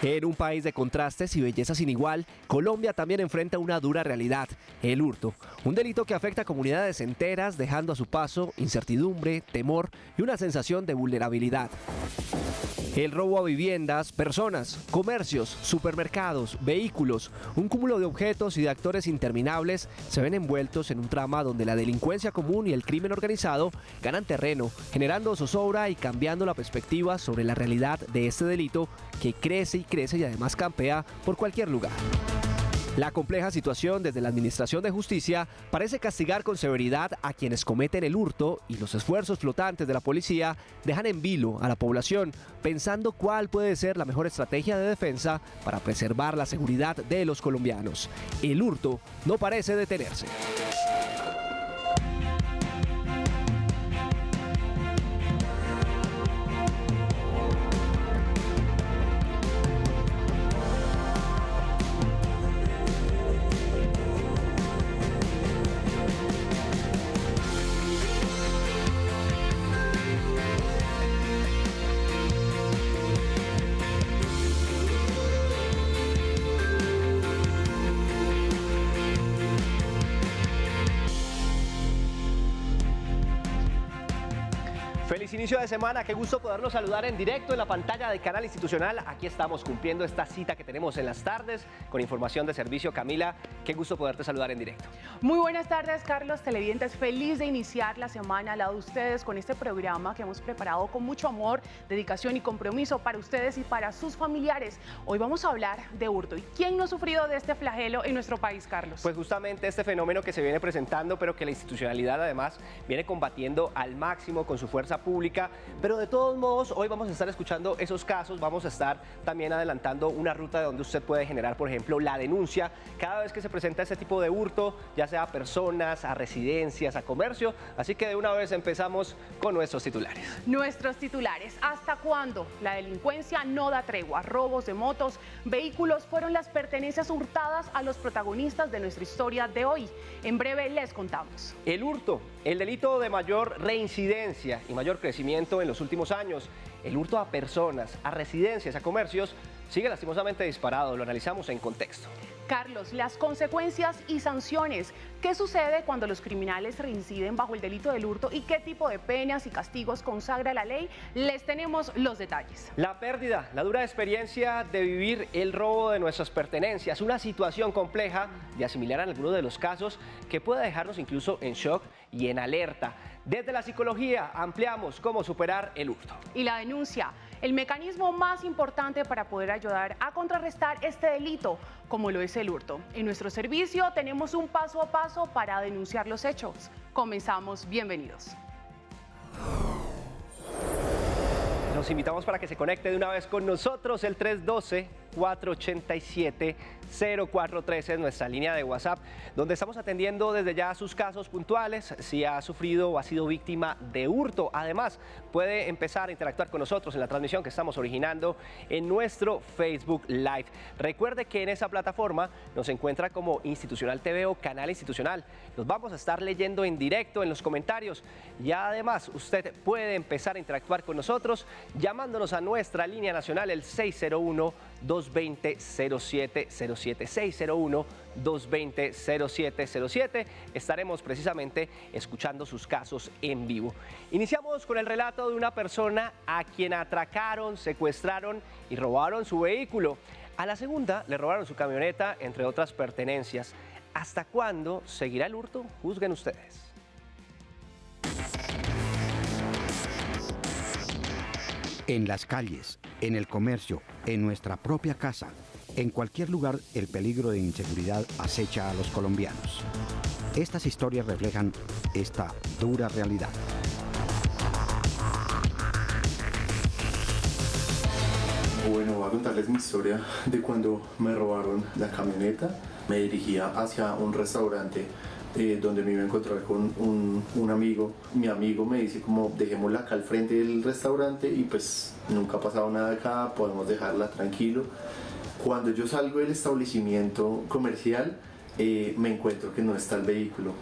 En un país de contrastes y belleza sin igual, Colombia también enfrenta una dura realidad, el hurto, un delito que afecta a comunidades enteras, dejando a su paso incertidumbre, temor y una sensación de vulnerabilidad. El robo a viviendas, personas, comercios, supermercados, vehículos, un cúmulo de objetos y de actores interminables se ven envueltos en un trama donde la delincuencia común y el crimen organizado ganan terreno, generando zozobra y cambiando la perspectiva sobre la realidad de este delito que crece y crece y además campea por cualquier lugar. La compleja situación desde la Administración de Justicia parece castigar con severidad a quienes cometen el hurto y los esfuerzos flotantes de la policía dejan en vilo a la población pensando cuál puede ser la mejor estrategia de defensa para preservar la seguridad de los colombianos. El hurto no parece detenerse. Feliz inicio de semana, qué gusto poderlos saludar en directo en la pantalla de Canal Institucional. Aquí estamos cumpliendo esta cita que tenemos en las tardes con información de servicio. Camila, qué gusto poderte saludar en directo. Muy buenas tardes, Carlos, televidentes. Feliz de iniciar la semana al lado de ustedes con este programa que hemos preparado con mucho amor, dedicación y compromiso para ustedes y para sus familiares. Hoy vamos a hablar de hurto. ¿Y quién no ha sufrido de este flagelo en nuestro país, Carlos? Pues justamente este fenómeno que se viene presentando, pero que la institucionalidad además viene combatiendo al máximo con su fuerza pública, pero de todos modos hoy vamos a estar escuchando esos casos, vamos a estar también adelantando una ruta de donde usted puede generar, por ejemplo, la denuncia cada vez que se presenta este tipo de hurto, ya sea a personas, a residencias, a comercio, así que de una vez empezamos con nuestros titulares. Nuestros titulares. ¿Hasta cuándo la delincuencia no da tregua? Robos de motos, vehículos fueron las pertenencias hurtadas a los protagonistas de nuestra historia de hoy. En breve les contamos. El hurto, el delito de mayor reincidencia y mayor crecimiento en los últimos años. El hurto a personas, a residencias, a comercios, sigue lastimosamente disparado. Lo analizamos en contexto. Carlos, las consecuencias y sanciones. ¿Qué sucede cuando los criminales reinciden bajo el delito del hurto y qué tipo de penas y castigos consagra la ley? Les tenemos los detalles. La pérdida, la dura experiencia de vivir el robo de nuestras pertenencias, una situación compleja de asimilar en algunos de los casos que puede dejarnos incluso en shock y en alerta. Desde la psicología ampliamos cómo superar el hurto. Y la denuncia, el mecanismo más importante para poder ayudar a contrarrestar este delito, como lo es el hurto. En nuestro servicio tenemos un paso a paso para denunciar los hechos. Comenzamos, bienvenidos. Los invitamos para que se conecte de una vez con nosotros, el 312-487-0413 es nuestra línea de WhatsApp, donde estamos atendiendo desde ya sus casos puntuales, si ha sufrido o ha sido víctima de hurto. Además, puede empezar a interactuar con nosotros en la transmisión que estamos originando en nuestro Facebook Live. Recuerde que en esa plataforma nos encuentra como Institucional TV o Canal Institucional. Los vamos a estar leyendo en directo en los comentarios y además usted puede empezar a interactuar con nosotros llamándonos a nuestra línea nacional, el 601-220-0707, 601-220-0707. Estaremos precisamente escuchando sus casos en vivo. Iniciamos con el relato de una persona a quien atracaron, secuestraron y robaron su vehículo. A la segunda le robaron su camioneta, entre otras pertenencias. ¿Hasta cuándo seguirá el hurto? Juzguen ustedes. En las calles, en el comercio, en nuestra propia casa, en cualquier lugar el peligro de inseguridad acecha a los colombianos. Estas historias reflejan esta dura realidad. Bueno, voy a contarles mi historia de cuando me robaron la camioneta. Me dirigía hacia un restaurante donde me iba a encontrar con un amigo. Mi amigo me dice como dejémosla acá al frente del restaurante y pues nunca ha pasado nada acá, podemos dejarla tranquilo. Cuando yo salgo del establecimiento comercial me encuentro que no está el vehículo.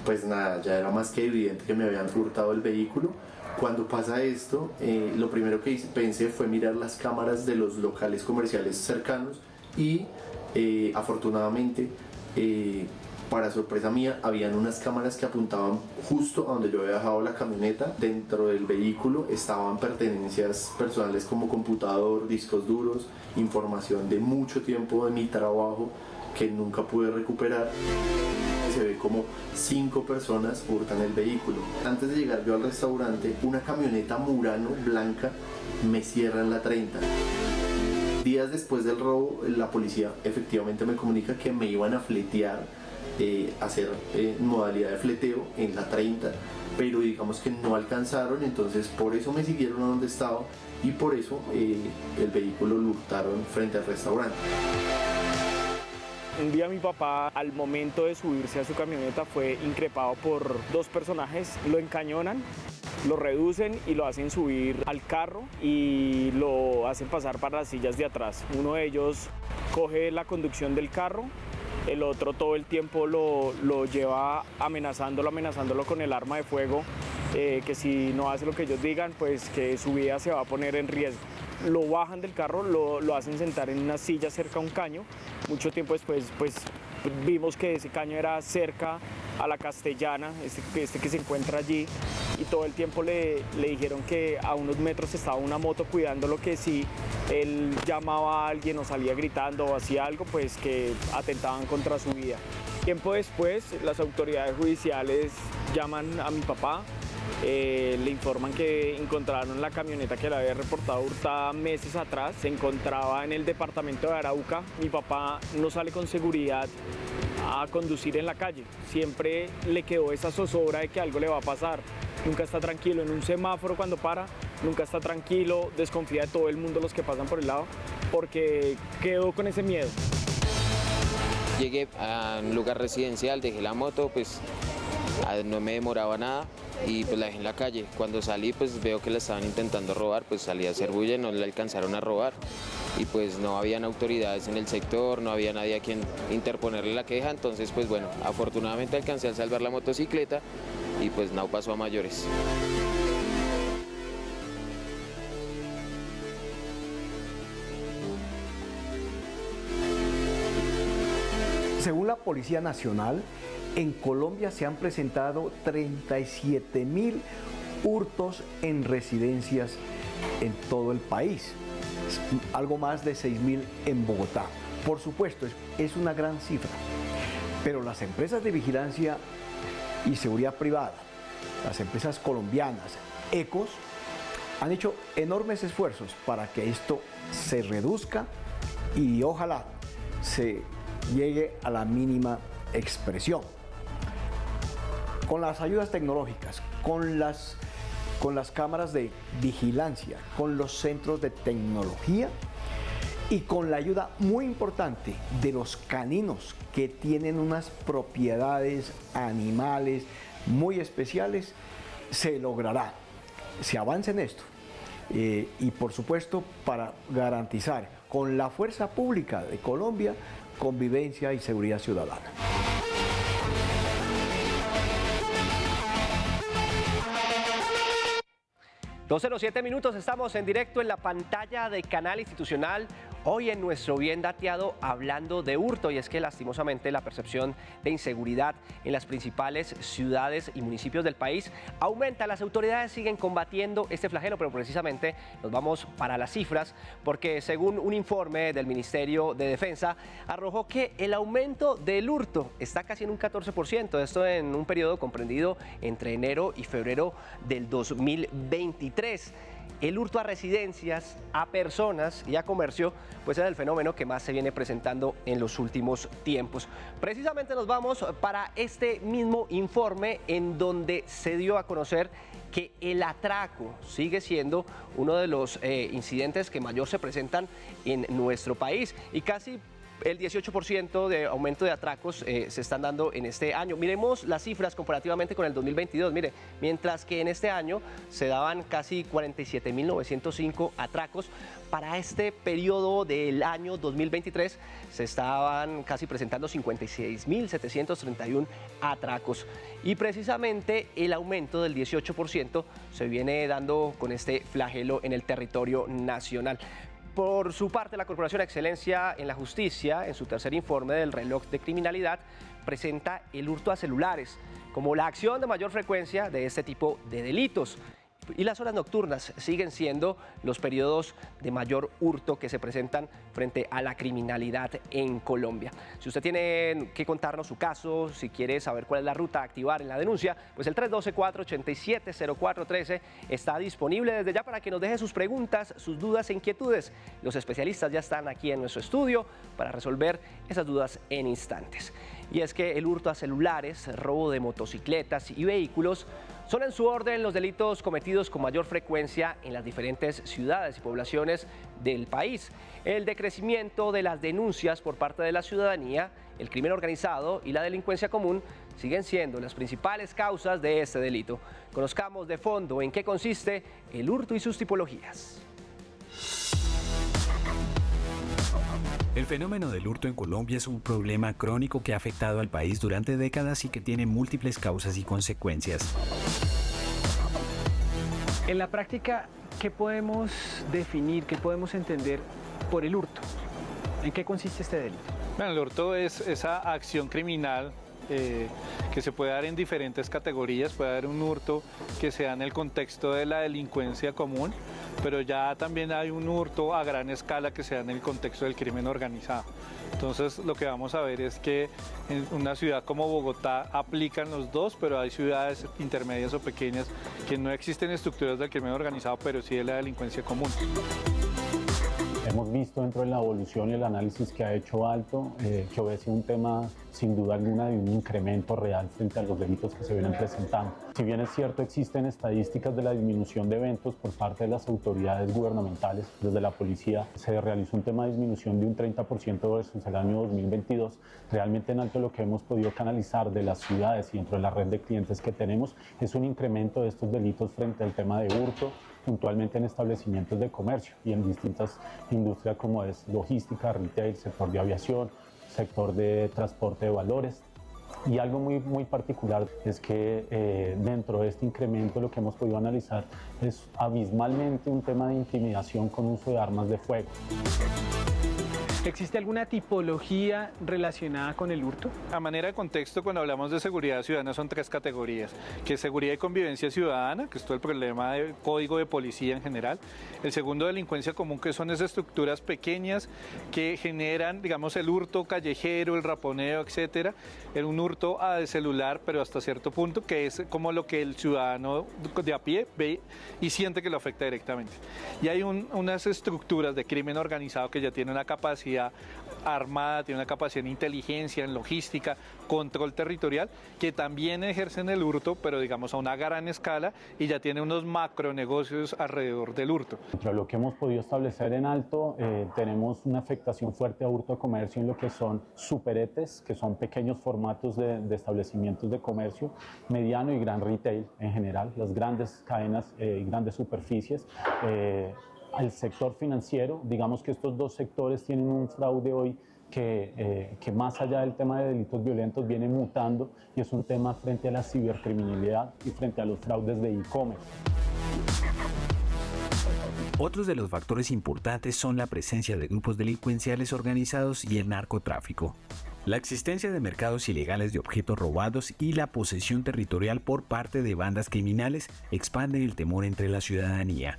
Pues nada, ya era más que evidente que me habían hurtado el vehículo, Cuando pasa esto, lo primero que pensé fue mirar las cámaras de los locales comerciales cercanos y afortunadamente, para sorpresa mía, habían unas cámaras que apuntaban justo a donde yo había dejado la camioneta. Dentro del vehículo estaban pertenencias personales como computador, discos duros, información de mucho tiempo de mi trabajo que nunca pude recuperar. Se ve como 5 personas hurtan el vehículo. Antes de llegar yo al restaurante, una camioneta Murano blanca me cierra en la 30. Días después del robo, la policía efectivamente me comunica que me iban a fletear, hacer modalidad de fleteo en la 30, pero digamos que no alcanzaron, entonces por eso me siguieron a donde estaba y por eso el vehículo lo hurtaron frente al restaurante. Un día mi papá, al momento de subirse a su camioneta, fue increpado por 2 personajes, lo encañonan, lo reducen y lo hacen subir al carro y lo hacen pasar para las sillas de atrás. Uno de ellos coge la conducción del carro, el otro todo el tiempo lo lleva amenazándolo con el arma de fuego, que si no hace lo que ellos digan, pues que su vida se va a poner en riesgo. Lo bajan del carro, lo hacen sentar en una silla cerca a un caño. Mucho tiempo después, pues vimos que ese caño era cerca a la Castellana, este que se encuentra allí, y todo el tiempo le dijeron que a unos metros estaba una moto cuidándolo, que si él llamaba a alguien o salía gritando o hacía algo, pues que atentaban contra su vida. Tiempo después, las autoridades judiciales llaman a mi papá. Le informan que encontraron la camioneta que le había reportado hurtada meses atrás, se encontraba en el departamento de Arauca. Mi papá no sale con seguridad a conducir en la calle, siempre le quedó esa zozobra de que algo le va a pasar, nunca está tranquilo en un semáforo cuando para, nunca está tranquilo, desconfía de todo el mundo, los que pasan por el lado, porque quedó con ese miedo. Llegué a un lugar residencial, dejé la moto, pues no me demoraba nada y pues la dejé en la calle. Cuando salí pues veo que la estaban intentando robar, pues salí a hacer bulla, no la alcanzaron a robar y pues no habían autoridades en el sector, no había nadie a quien interponerle la queja, entonces pues bueno, afortunadamente alcancé a salvar la motocicleta y pues no pasó a mayores. Según la Policía Nacional, en Colombia se han presentado 37.000 hurtos en residencias en todo el país, algo más de 6.000 en Bogotá. Por supuesto, es una gran cifra, pero las empresas de vigilancia y seguridad privada, las empresas colombianas, ECOS, han hecho enormes esfuerzos para que esto se reduzca y ojalá se llegue a la mínima expresión. Con las ayudas tecnológicas, con las cámaras de vigilancia, con los centros de tecnología y con la ayuda muy importante de los caninos que tienen unas propiedades animales muy especiales, se logrará. Se avanza en esto y por supuesto para garantizar con la fuerza pública de Colombia convivencia y seguridad ciudadana. 2:07 minutos, estamos en directo en la pantalla de Canal Institucional. Hoy en nuestro Bien Dateado hablando de hurto, y es que lastimosamente la percepción de inseguridad en las principales ciudades y municipios del país aumenta. Las autoridades siguen combatiendo este flagelo, pero precisamente nos vamos para las cifras, porque según un informe del Ministerio de Defensa arrojó que el aumento del hurto está casi en un 14%, esto en un periodo comprendido entre enero y febrero del 2023. El hurto a residencias, a personas y a comercio, pues es el fenómeno que más se viene presentando en los últimos tiempos. Precisamente nos vamos para este mismo informe en donde se dio a conocer que el atraco sigue siendo uno de los incidentes que mayor se presentan en nuestro país y casi El 18% de aumento de atracos se están dando en este año. Miremos las cifras comparativamente con el 2022. Mire, mientras que en este año se daban casi 47.905 atracos, para este periodo del año 2023 se estaban casi presentando 56.731 atracos. Y precisamente el aumento del 18% se viene dando con este flagelo en el territorio nacional. Por su parte, la Corporación Excelencia en la Justicia, en su tercer informe del reloj de criminalidad, presenta el hurto a celulares como la acción de mayor frecuencia de este tipo de delitos. Y las horas nocturnas siguen siendo los periodos de mayor hurto que se presentan frente a la criminalidad en Colombia. Si usted tiene que contarnos su caso, si quiere saber cuál es la ruta a activar en la denuncia, pues el 312-487-0413 está disponible desde ya para que nos deje sus preguntas, sus dudas e inquietudes. Los especialistas ya están aquí en nuestro estudio para resolver esas dudas en instantes. Y es que el hurto a celulares, robo de motocicletas y vehículos son en su orden los delitos cometidos con mayor frecuencia en las diferentes ciudades y poblaciones del país. El decrecimiento de las denuncias por parte de la ciudadanía, el crimen organizado y la delincuencia común siguen siendo las principales causas de este delito. Conozcamos de fondo en qué consiste el hurto y sus tipologías. El fenómeno del hurto en Colombia es un problema crónico que ha afectado al país durante décadas y que tiene múltiples causas y consecuencias. En la práctica, ¿qué podemos definir, qué podemos entender por el hurto? ¿En qué consiste este delito? Bueno, el hurto es esa acción criminal que se puede dar en diferentes categorías. Puede haber un hurto que sea en el contexto de la delincuencia común, pero ya también hay un hurto a gran escala que se da en el contexto del crimen organizado. Entonces lo que vamos a ver es que en una ciudad como Bogotá aplican los dos, pero hay ciudades intermedias o pequeñas que no existen estructuras del crimen organizado, pero sí de la delincuencia común. Hemos visto dentro de la evolución y el análisis que ha hecho Alto que obedece un tema sin duda alguna de un incremento real frente a los delitos que se vienen presentando. Si bien es cierto, existen estadísticas de la disminución de eventos por parte de las autoridades gubernamentales, desde la policía se realizó un tema de disminución de un 30% versus el año 2022. Realmente en Alto lo que hemos podido canalizar de las ciudades y dentro de la red de clientes que tenemos es un incremento de estos delitos frente al tema de hurto, puntualmente en establecimientos de comercio y en distintas industrias como es logística, retail, sector de aviación, sector de transporte de valores. Y algo muy particular es que dentro de este incremento lo que hemos podido analizar es abismalmente un tema de intimidación con uso de armas de fuego. ¿Existe alguna tipología relacionada con el hurto? A manera de contexto, cuando hablamos de seguridad ciudadana son tres categorías, que es seguridad y convivencia ciudadana, que es todo el problema del código de policía en general. El segundo, delincuencia común, que son esas estructuras pequeñas que generan, digamos, el hurto callejero, el raponeo, etcétera. Un hurto de celular, pero hasta cierto punto, que es como lo que el ciudadano de a pie ve y siente que lo afecta directamente. Y hay unas estructuras de crimen organizado que ya tienen una capacidad armada, tiene una capacidad en inteligencia, en logística, control territorial, que también ejercen el hurto, pero digamos a una gran escala y ya tiene unos macronegocios alrededor del hurto. Entre lo que hemos podido establecer en Alto, tenemos una afectación fuerte a hurto de comercio en lo que son superetes, que son pequeños formatos de establecimientos de comercio, mediano y gran retail en general, las grandes cadenas y grandes superficies. Al sector financiero, digamos que estos dos sectores tienen un fraude hoy que más allá del tema de delitos violentos viene mutando y es un tema frente a la cibercriminalidad y frente a los fraudes de e-commerce. Otros de los factores importantes son la presencia de grupos delincuenciales organizados y el narcotráfico. La existencia de mercados ilegales de objetos robados y la posesión territorial por parte de bandas criminales expanden el temor entre la ciudadanía.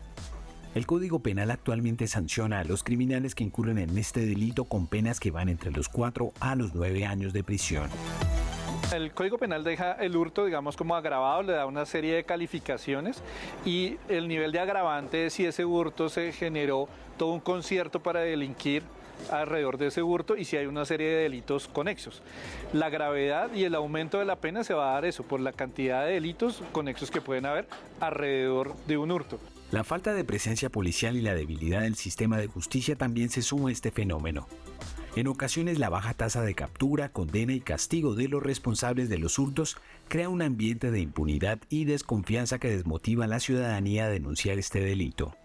El Código Penal actualmente sanciona a los criminales que incurren en este delito con penas que van entre los 4 a los 9 años de prisión. El Código Penal deja el hurto, digamos, como agravado, le da una serie de calificaciones y el nivel de agravante es si ese hurto se generó todo un concierto para delinquir alrededor de ese hurto y si hay una serie de delitos conexos. La gravedad y el aumento de la pena se va a dar eso, por la cantidad de delitos conexos que pueden haber alrededor de un hurto. La falta de presencia policial y la debilidad del sistema de justicia también se suma a este fenómeno. En ocasiones la baja tasa de captura, condena y castigo de los responsables de los hurtos crea un ambiente de impunidad y desconfianza que desmotiva a la ciudadanía a denunciar este delito.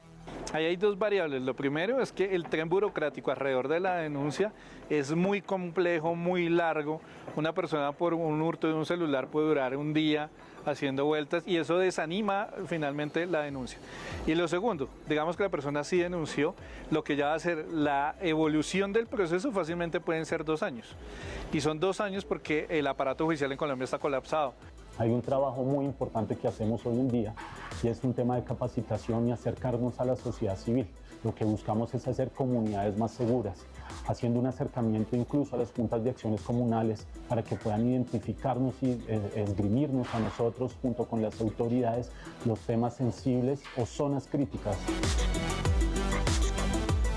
Ahí hay dos variables. Lo primero es que el tren burocrático alrededor de la denuncia es muy complejo, muy largo. Una persona por un hurto de un celular puede durar un día haciendo vueltas y eso desanima finalmente la denuncia. Y lo segundo, digamos que la persona sí denunció, lo que ya va a ser la evolución del proceso fácilmente pueden ser 2 años. Y son 2 años porque el aparato judicial en Colombia está colapsado. Hay un trabajo muy importante que hacemos hoy en día y es un tema de capacitación y acercarnos a la sociedad civil. Lo que buscamos es hacer comunidades más seguras, haciendo un acercamiento incluso a las juntas de acciones comunales para que puedan identificarnos y esgrimirnos a nosotros junto con las autoridades los temas sensibles o zonas críticas.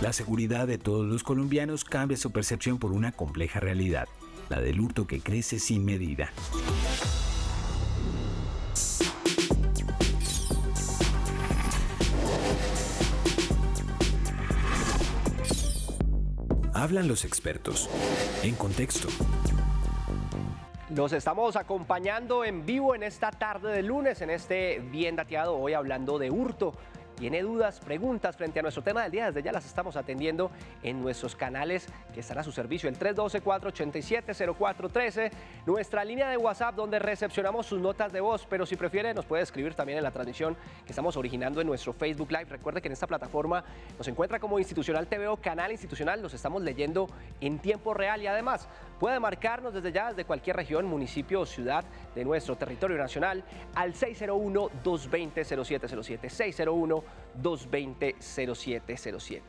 La seguridad de todos los colombianos cambia su percepción por una compleja realidad, la del hurto que crece sin medida. Hablan los expertos. En contexto. Los estamos acompañando en vivo en esta tarde de lunes, en este Bien Dateado, hoy hablando de hurto. ¿Tiene dudas, preguntas frente a nuestro tema del día? Desde ya las estamos atendiendo en nuestros canales que están a su servicio, el 312-487-0413, nuestra línea de WhatsApp donde recepcionamos sus notas de voz, pero si prefiere nos puede escribir también en la transmisión que estamos originando en nuestro Facebook Live. Recuerde que en esta plataforma nos encuentra como Institucional TV o Canal Institucional, los estamos leyendo en tiempo real y además puede marcarnos desde ya, desde cualquier región, municipio o ciudad de nuestro territorio nacional al 601-220-0707, 601-220-0707.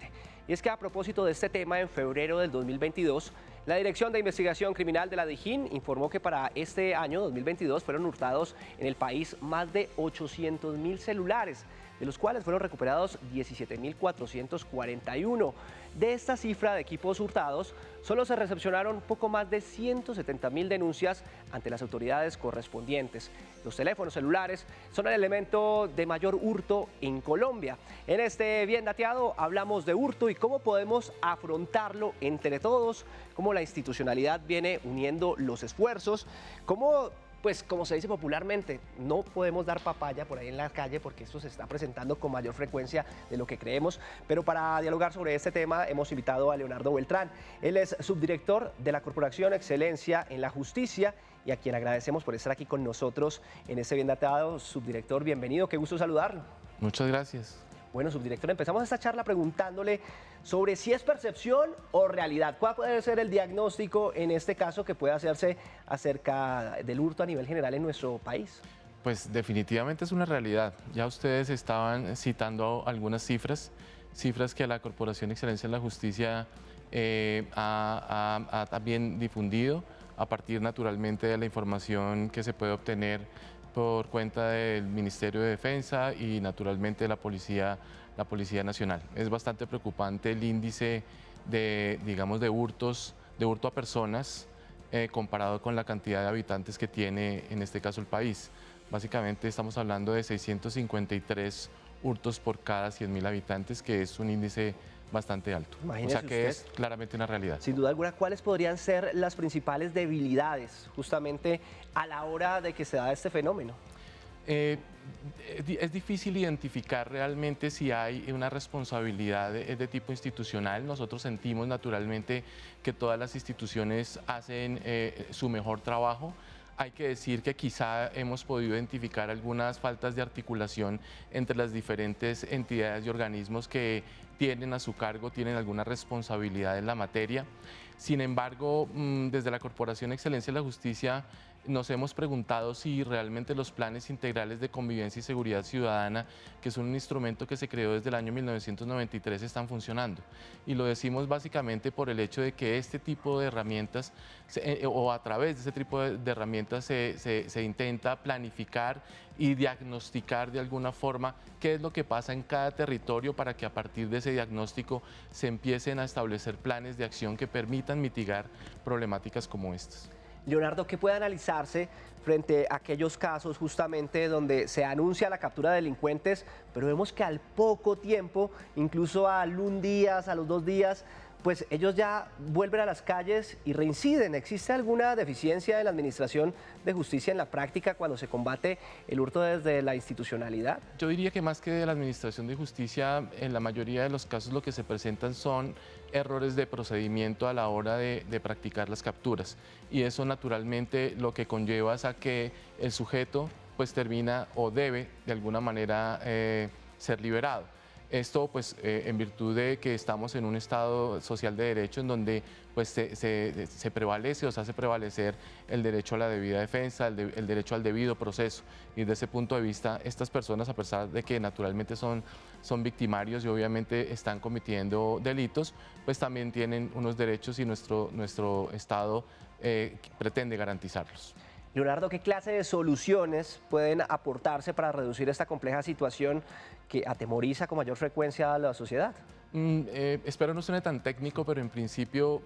Y es que a propósito de este tema, en febrero del 2022, la Dirección de Investigación Criminal de la DIJÍN informó que para este año 2022 fueron hurtados en el país más de 800.000 celulares, de los cuales fueron recuperados 17.441. De esta cifra de equipos hurtados, solo se recepcionaron poco más de 170.000 denuncias ante las autoridades correspondientes. Los teléfonos celulares son el elemento de mayor hurto en Colombia. En este Bien Dateado hablamos de hurto y cómo podemos afrontarlo entre todos, cómo la institucionalidad viene uniendo los esfuerzos, cómo, pues como se dice popularmente, no podemos dar papaya por ahí en la calle porque esto se está presentando con mayor frecuencia de lo que creemos. Pero para dialogar sobre este tema hemos invitado a Leonardo Beltrán. Él es subdirector de la Corporación Excelencia en la Justicia y a quien agradecemos por estar aquí con nosotros en este Bien Dateado. Subdirector, bienvenido, qué gusto saludarlo. Muchas gracias. Bueno, subdirector, empezamos esta charla preguntándole sobre si es percepción o realidad. ¿Cuál puede ser el diagnóstico en este caso que puede hacerse acerca del hurto a nivel general en nuestro país? Pues definitivamente es una realidad. Ya ustedes estaban citando algunas cifras que la Corporación Excelencia en la Justicia ha también difundido a partir naturalmente de la información que se puede obtener por cuenta del Ministerio de Defensa y naturalmente de la Policía Nacional. Es bastante preocupante el índice de, digamos, de hurto a personas comparado con la cantidad de habitantes que tiene en este caso el país. Básicamente estamos hablando de 653 hurtos por cada 100.000 habitantes, que es un índice bastante alto. Imagínese o sea que usted, es claramente una realidad. Sin duda alguna, ¿cuáles podrían ser las principales debilidades justamente a la hora de que se da este fenómeno? Es difícil identificar realmente si hay una responsabilidad de tipo institucional. Nosotros sentimos naturalmente que todas las instituciones hacen su mejor trabajo. Hay que decir que quizá hemos podido identificar algunas faltas de articulación entre las diferentes entidades y organismos que tienen a su cargo, tienen alguna responsabilidad en la materia. Sin embargo, desde la Corporación Excelencia en la Justicia nos hemos preguntado si realmente los planes integrales de convivencia y seguridad ciudadana, que son un instrumento que se creó desde el año 1993, están funcionando. Y lo decimos básicamente por el hecho de que este tipo de herramientas, o a través de este tipo de herramientas, se intenta planificar y diagnosticar de alguna forma qué es lo que pasa en cada territorio para que a partir de ese diagnóstico se empiecen a establecer planes de acción que permitan mitigar problemáticas como estas. Leonardo, ¿qué puede analizarse frente a aquellos casos justamente donde se anuncia la captura de delincuentes, pero vemos que al poco tiempo, incluso a los 2 días, pues ellos ya vuelven a las calles y reinciden. ¿Existe alguna deficiencia en la administración de justicia en la práctica cuando se combate el hurto desde la institucionalidad? Yo diría que más que de la administración de justicia, en la mayoría de los casos lo que se presentan son errores de procedimiento a la hora de practicar las capturas. Y eso naturalmente lo que conlleva es a que el sujeto pues termina o debe de alguna manera ser liberado. Esto pues en virtud de que estamos en un Estado social de derecho en donde pues se prevalece o se hace prevalecer el derecho a la debida defensa, el derecho al debido proceso. Y desde ese punto de vista, estas personas, a pesar de que naturalmente son victimarios y obviamente están cometiendo delitos, pues también tienen unos derechos y nuestro Estado pretende garantizarlos. Leonardo, ¿qué clase de soluciones pueden aportarse para reducir esta compleja situación que atemoriza con mayor frecuencia a la sociedad? Espero no suene tan técnico, pero en principio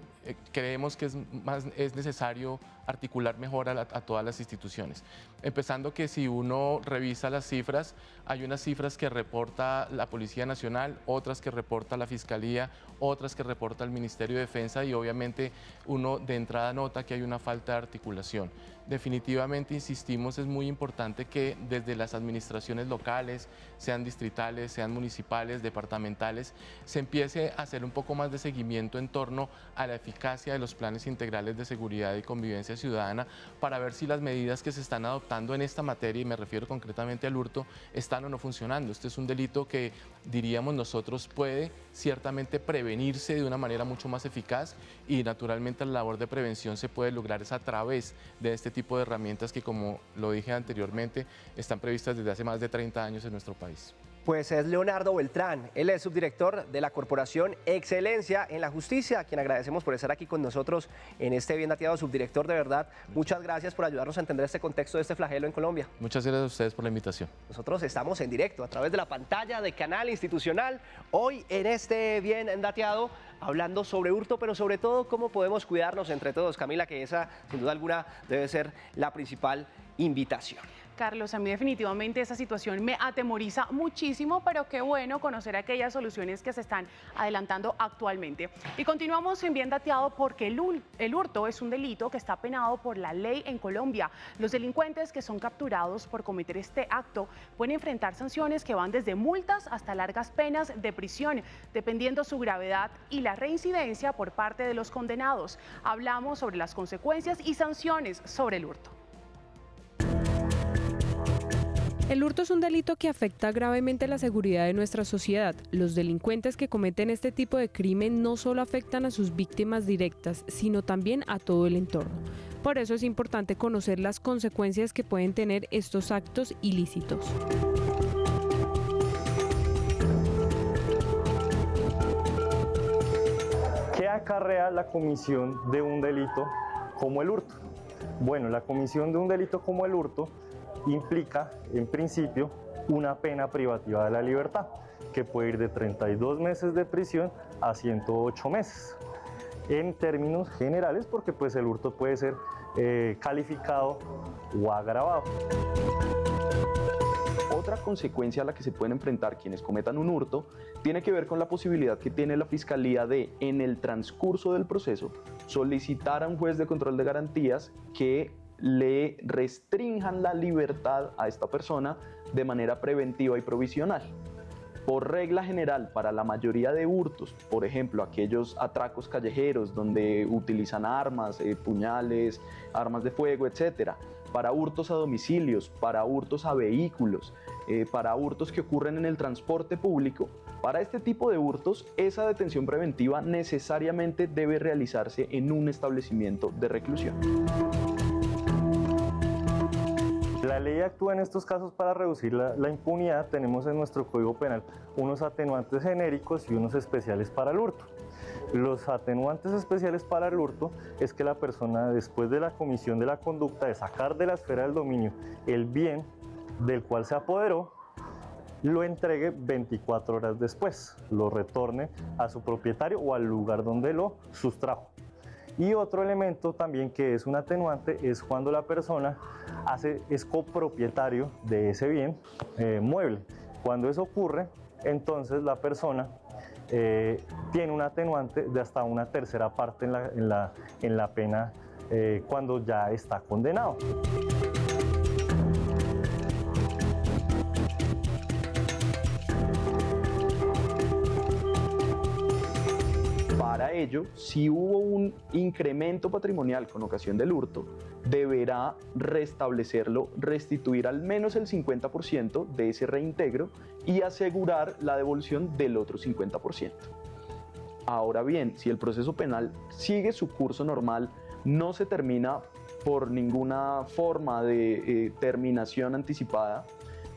creemos que es necesario articular mejor a todas las instituciones. Empezando que si uno revisa las cifras, hay unas cifras que reporta la Policía Nacional, otras que reporta la Fiscalía, otras que reporta el Ministerio de Defensa y obviamente uno de entrada nota que hay una falta de articulación. Definitivamente, insistimos, es muy importante que desde las administraciones locales, sean distritales, sean municipales, departamentales, se empiece a hacer un poco más de seguimiento en torno a la eficacia de los planes integrales de seguridad y convivencia ciudadana para ver si las medidas que se están adoptando en esta materia, y me refiero concretamente al hurto, están o no funcionando. Este es un delito que, diríamos nosotros, puede ciertamente prevenirse de una manera mucho más eficaz y naturalmente la labor de prevención se puede lograr es a través de este tipo de herramientas que, como lo dije anteriormente, están previstas desde hace más de 30 años en nuestro país. Pues es Leonardo Beltrán, él es subdirector de la Corporación Excelencia en la Justicia, a quien agradecemos por estar aquí con nosotros en este Bien Dateado. Subdirector, de verdad, muchas gracias por ayudarnos a entender este contexto de este flagelo en Colombia. Muchas gracias a ustedes por la invitación. Nosotros estamos en directo a través de la pantalla de Canal Institucional, hoy en este Bien Dateado, hablando sobre hurto, pero sobre todo cómo podemos cuidarnos entre todos. Camila, que esa, sin duda alguna, debe ser la principal invitación. Carlos, a mí definitivamente esa situación me atemoriza muchísimo, pero qué bueno conocer aquellas soluciones que se están adelantando actualmente. Y continuamos en Bien Dateado porque el hurto es un delito que está penado por la ley en Colombia. Los delincuentes que son capturados por cometer este acto pueden enfrentar sanciones que van desde multas hasta largas penas de prisión, dependiendo su gravedad y la reincidencia por parte de los condenados. Hablamos sobre las consecuencias y sanciones sobre el hurto. El hurto es un delito que afecta gravemente la seguridad de nuestra sociedad. Los delincuentes que cometen este tipo de crimen no solo afectan a sus víctimas directas, sino también a todo el entorno. Por eso es importante conocer las consecuencias que pueden tener estos actos ilícitos. ¿Qué acarrea la comisión de un delito como el hurto? Bueno, la comisión de un delito como el hurto implica, en principio, una pena privativa de la libertad, que puede ir de 32 meses de prisión a 108 meses. En términos generales, porque pues el hurto puede ser calificado o agravado. Otra consecuencia a la que se pueden enfrentar quienes cometan un hurto tiene que ver con la posibilidad que tiene la Fiscalía de, en el transcurso del proceso, solicitar a un juez de control de garantías que le restrinjan la libertad a esta persona de manera preventiva y provisional. Por regla general, para la mayoría de hurtos, por ejemplo, aquellos atracos callejeros donde utilizan armas, puñales, armas de fuego, etc., para hurtos a domicilios, para hurtos a vehículos, para hurtos que ocurren en el transporte público, para este tipo de hurtos, esa detención preventiva necesariamente debe realizarse en un establecimiento de reclusión. La ley actúa en estos casos para reducir la impunidad. Tenemos en nuestro Código Penal unos atenuantes genéricos y unos especiales para el hurto. Los atenuantes especiales para el hurto es que la persona, después de la comisión de la conducta de sacar de la esfera del dominio el bien del cual se apoderó, lo entregue 24 horas después, lo retorne a su propietario o al lugar donde lo sustrajo. Y otro elemento también que es un atenuante es cuando la persona es copropietario de ese bien mueble. Cuando eso ocurre, entonces la persona tiene un atenuante de hasta una tercera parte en la pena cuando ya está condenado. Para ello, si hubo un incremento patrimonial con ocasión del hurto, deberá restablecerlo, restituir al menos el 50% de ese reintegro y asegurar la devolución del otro 50%. Ahora bien, si el proceso penal sigue su curso normal, no se termina por ninguna forma de terminación anticipada,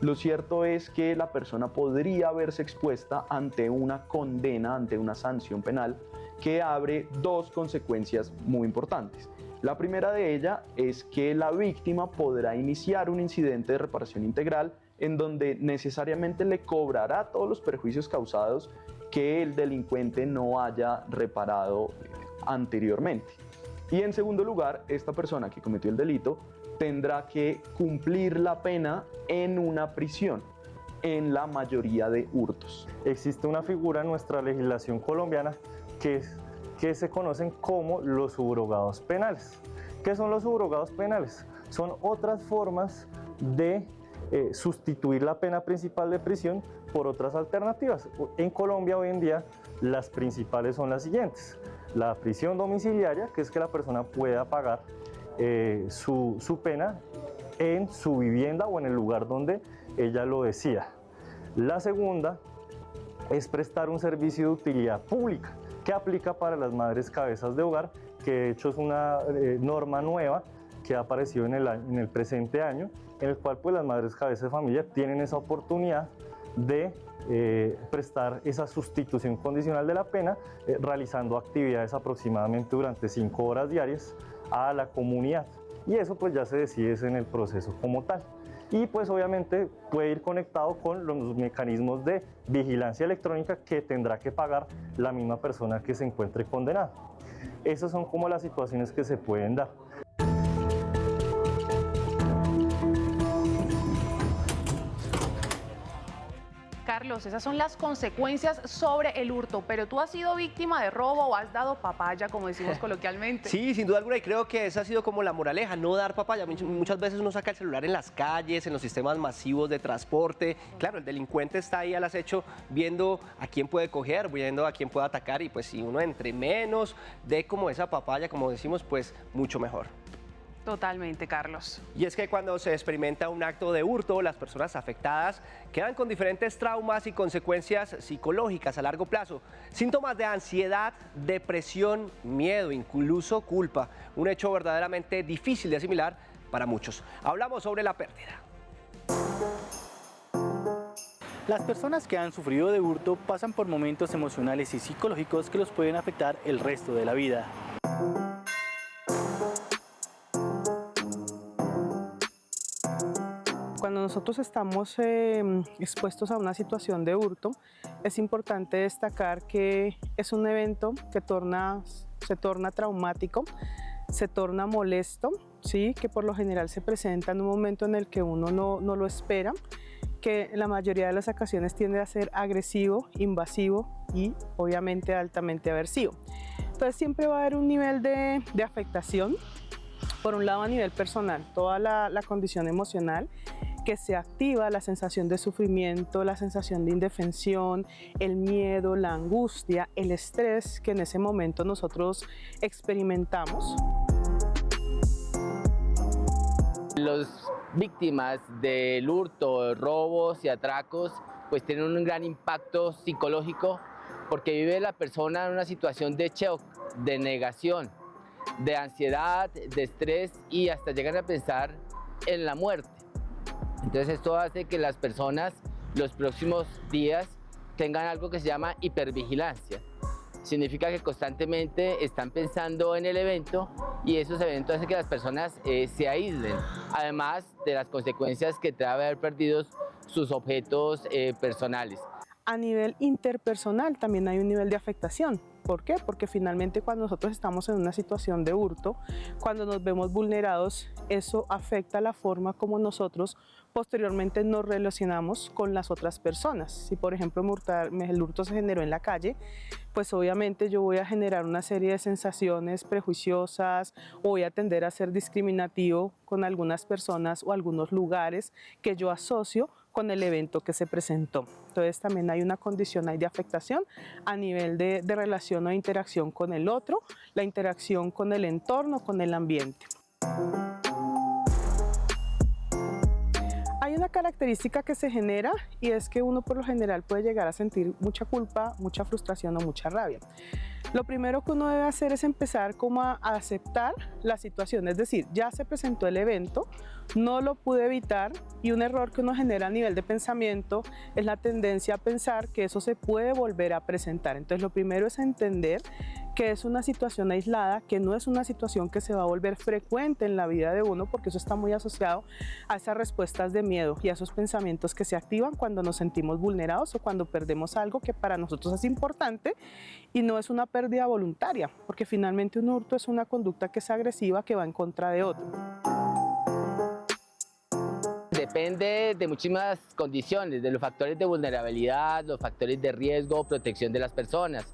lo cierto es que la persona podría verse expuesta ante una condena, ante una sanción penal, que abre dos consecuencias muy importantes. La primera de ellas es que la víctima podrá iniciar un incidente de reparación integral en donde necesariamente le cobrará todos los perjuicios causados que el delincuente no haya reparado anteriormente. Y en segundo lugar, esta persona que cometió el delito tendrá que cumplir la pena en una prisión, en la mayoría de hurtos. Existe una figura en nuestra legislación colombiana que se conocen como los subrogados penales. ¿Qué son los subrogados penales? Son otras formas de sustituir la pena principal de prisión por otras alternativas. En Colombia hoy en día las principales son las siguientes: la prisión domiciliaria, que es que la persona pueda pagar su pena en su vivienda o en el lugar donde ella lo decida. La segunda es prestar un servicio de utilidad pública, que aplica para las madres cabezas de hogar, que de hecho es una norma nueva que ha aparecido en el presente año, en el cual pues las madres cabezas de familia tienen esa oportunidad de prestar esa sustitución condicional de la pena, realizando actividades aproximadamente durante 5 horas diarias a la comunidad. Y eso pues ya se decide en el proceso como tal. Y pues obviamente puede ir conectado con los mecanismos de vigilancia electrónica que tendrá que pagar la misma persona que se encuentre condenada. Esas son como las situaciones que se pueden dar. Carlos, esas son las consecuencias sobre el hurto, pero tú has sido víctima de robo o has dado papaya, como decimos coloquialmente. Sí, sin duda alguna, y creo que esa ha sido como la moraleja, no dar papaya. Muchas veces uno saca el celular en las calles, en los sistemas masivos de transporte. Claro, el delincuente está ahí al acecho viendo a quién puede coger, viendo a quién puede atacar, y pues si uno entre menos dé como esa papaya, como decimos, pues mucho mejor. Totalmente, Carlos. Y es que cuando se experimenta un acto de hurto, las personas afectadas quedan con diferentes traumas y consecuencias psicológicas a largo plazo. Síntomas de ansiedad, depresión, miedo, incluso culpa. Un hecho verdaderamente difícil de asimilar para muchos. Hablamos sobre la pérdida. Las personas que han sufrido de hurto pasan por momentos emocionales y psicológicos que los pueden afectar el resto de la vida. Cuando nosotros estamos expuestos a una situación de hurto, es importante destacar que es un evento que se torna traumático, se torna molesto, ¿sí? Que por lo general se presenta en un momento en el que uno no lo espera, que en la mayoría de las ocasiones tiende a ser agresivo, invasivo y obviamente altamente aversivo. Entonces siempre va a haber un nivel de afectación, por un lado a nivel personal, toda la condición emocional, que se activa la sensación de sufrimiento, la sensación de indefensión, el miedo, la angustia, el estrés que en ese momento nosotros experimentamos. Las víctimas del hurto, robos y atracos pues tienen un gran impacto psicológico porque vive la persona en una situación de shock, de negación, de ansiedad, de estrés y hasta llegan a pensar en la muerte. Entonces esto hace que las personas los próximos días tengan algo que se llama hipervigilancia. Significa que constantemente están pensando en el evento y esos eventos hacen que las personas se aíslen, además de las consecuencias que trae haber perdido sus objetos personales. A nivel interpersonal también hay un nivel de afectación, ¿Por qué? Porque finalmente cuando nosotros estamos en una situación de hurto, cuando nos vemos vulnerados, eso afecta la forma como nosotros posteriormente nos relacionamos con las otras personas. Si por ejemplo el hurto se generó en la calle, pues obviamente yo voy a generar una serie de sensaciones prejuiciosas o voy a tender a ser discriminativo con algunas personas o algunos lugares que yo asocio con el evento que se presentó. Entonces también hay una condición ahí de afectación a nivel de relación o interacción con el otro, la interacción con el entorno, con el ambiente. Hay una característica que se genera y es que uno por lo general puede llegar a sentir mucha culpa, mucha frustración o mucha rabia. Lo primero que uno debe hacer es empezar como a aceptar la situación, es decir, ya se presentó el evento, no lo pude evitar y un error que uno genera a nivel de pensamiento es la tendencia a pensar que eso se puede volver a presentar. Entonces lo primero es entender que es una situación aislada, que no es una situación que se va a volver frecuente en la vida de uno porque eso está muy asociado a esas respuestas de miedo y a esos pensamientos que se activan cuando nos sentimos vulnerados o cuando perdemos algo que para nosotros es importante y no es una pérdida voluntaria, porque finalmente un hurto es una conducta que es agresiva que va en contra de otro. Depende de muchísimas condiciones, de los factores de vulnerabilidad, los factores de riesgo, protección de las personas.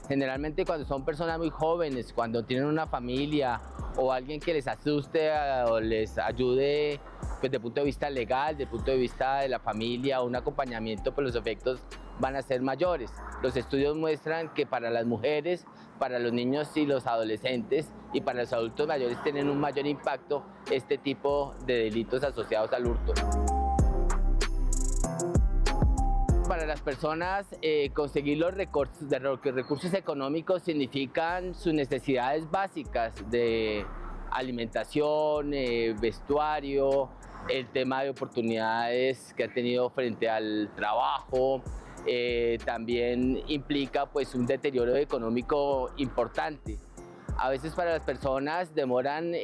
Generalmente cuando son personas muy jóvenes, cuando tienen una familia o alguien que les asuste o les ayude pues, desde el punto de vista legal, desde el punto de vista de la familia, un acompañamiento, pues los efectos van a ser mayores. Los estudios muestran que para las mujeres, para los niños y los adolescentes y para los adultos mayores tienen un mayor impacto este tipo de delitos asociados al hurto. Para las personas, conseguir los recursos económicos significan sus necesidades básicas de alimentación, vestuario, el tema de oportunidades que ha tenido frente al trabajo. También implica pues, un deterioro económico importante. A veces para las personas demoran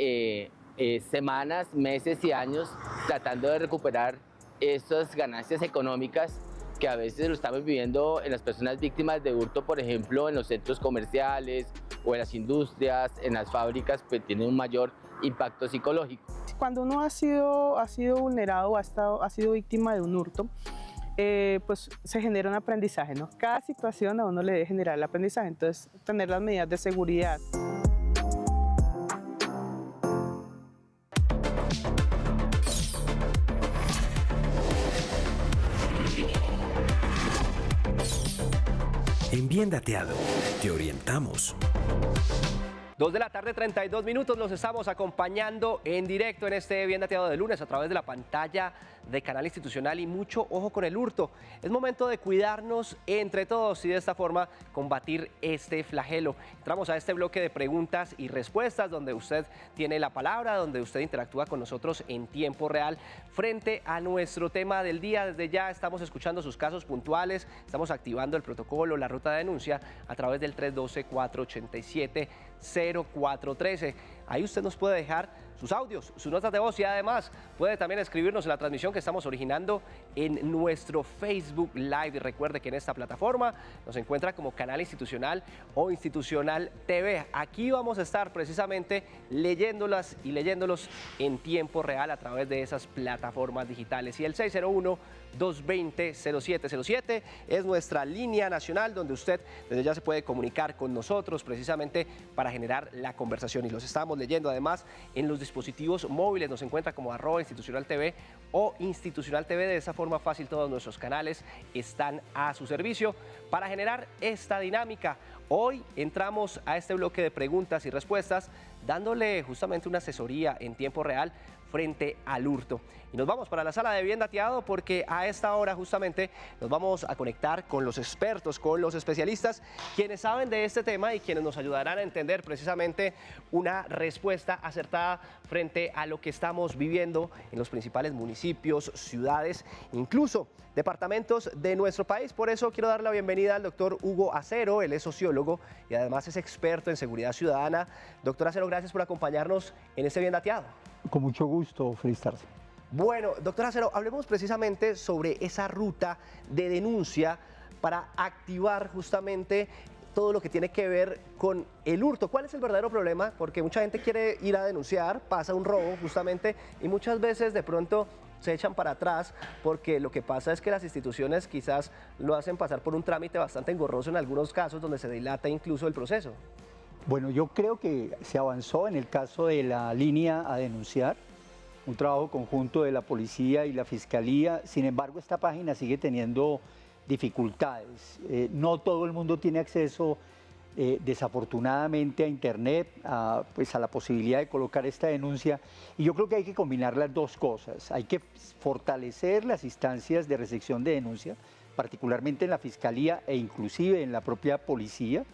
semanas, meses y años tratando de recuperar esas ganancias económicas que a veces lo estamos viviendo en las personas víctimas de hurto, por ejemplo, en los centros comerciales o en las industrias, en las fábricas, pues tiene un mayor impacto psicológico. Cuando uno ha sido vulnerado o ha sido víctima de un hurto, pues se genera un aprendizaje, ¿no? Cada situación a uno le debe generar el aprendizaje, entonces tener las medidas de seguridad. En Bien Dateado, te orientamos. 2 de la tarde, 32 minutos, los estamos acompañando en directo en este Bien Dateado de lunes a través de la pantalla de Canal Institucional y mucho ojo con el hurto. Es momento de cuidarnos entre todos y de esta forma combatir este flagelo. Entramos a este bloque de preguntas y respuestas donde usted tiene la palabra, donde usted interactúa con nosotros en tiempo real frente a nuestro tema del día. Desde ya estamos escuchando sus casos puntuales, estamos activando el protocolo, la ruta de denuncia a través del 312-487-0413. Ahí usted nos puede dejar sus audios, sus notas de voz y además puede también escribirnos en la transmisión que estamos originando en nuestro Facebook Live. Y recuerde que en esta plataforma nos encuentra como Canal Institucional o Institucional TV. Aquí vamos a estar precisamente leyéndolas y leyéndolos en tiempo real a través de esas plataformas digitales. Y el 601-220-0707 es nuestra línea nacional donde usted desde ya se puede comunicar con nosotros precisamente para generar la conversación. Y los estamos leyendo además en los dispositivos móviles, nos encuentra como @institucionaltv o Institucional TV. De esa forma fácil todos nuestros canales están a su servicio para generar esta dinámica. Hoy entramos a este bloque de preguntas y respuestas dándole justamente una asesoría en tiempo real frente al hurto. Y nos vamos para la sala de Bien Dateado porque a esta hora justamente nos vamos a conectar con los expertos, con los especialistas, quienes saben de este tema y quienes nos ayudarán a entender precisamente una respuesta acertada frente a lo que estamos viviendo en los principales municipios, ciudades, incluso departamentos de nuestro país. Por eso quiero dar la bienvenida al doctor Hugo Acero. Él es sociólogo y además es experto en seguridad ciudadana. Doctor Acero, gracias por acompañarnos en este Bien Dateado. Con mucho gusto, feliz tarde. Bueno, doctor Acero, hablemos precisamente sobre esa ruta de denuncia para activar justamente todo lo que tiene que ver con el hurto. ¿Cuál es el verdadero problema? Porque mucha gente quiere ir a denunciar, pasa un robo justamente y muchas veces de pronto se echan para atrás porque lo que pasa es que las instituciones quizás lo hacen pasar por un trámite bastante engorroso en algunos casos donde se dilata incluso el proceso. Bueno, yo creo que se avanzó en el caso de la línea a denunciar, un trabajo conjunto de la policía y la fiscalía. Sin embargo, esta página sigue teniendo dificultades. No todo el mundo tiene acceso, desafortunadamente, a internet, pues a la posibilidad de colocar esta denuncia, y yo creo que hay que combinar las dos cosas. Hay que fortalecer las instancias de recepción de denuncia, particularmente en la fiscalía e inclusive en la propia policía.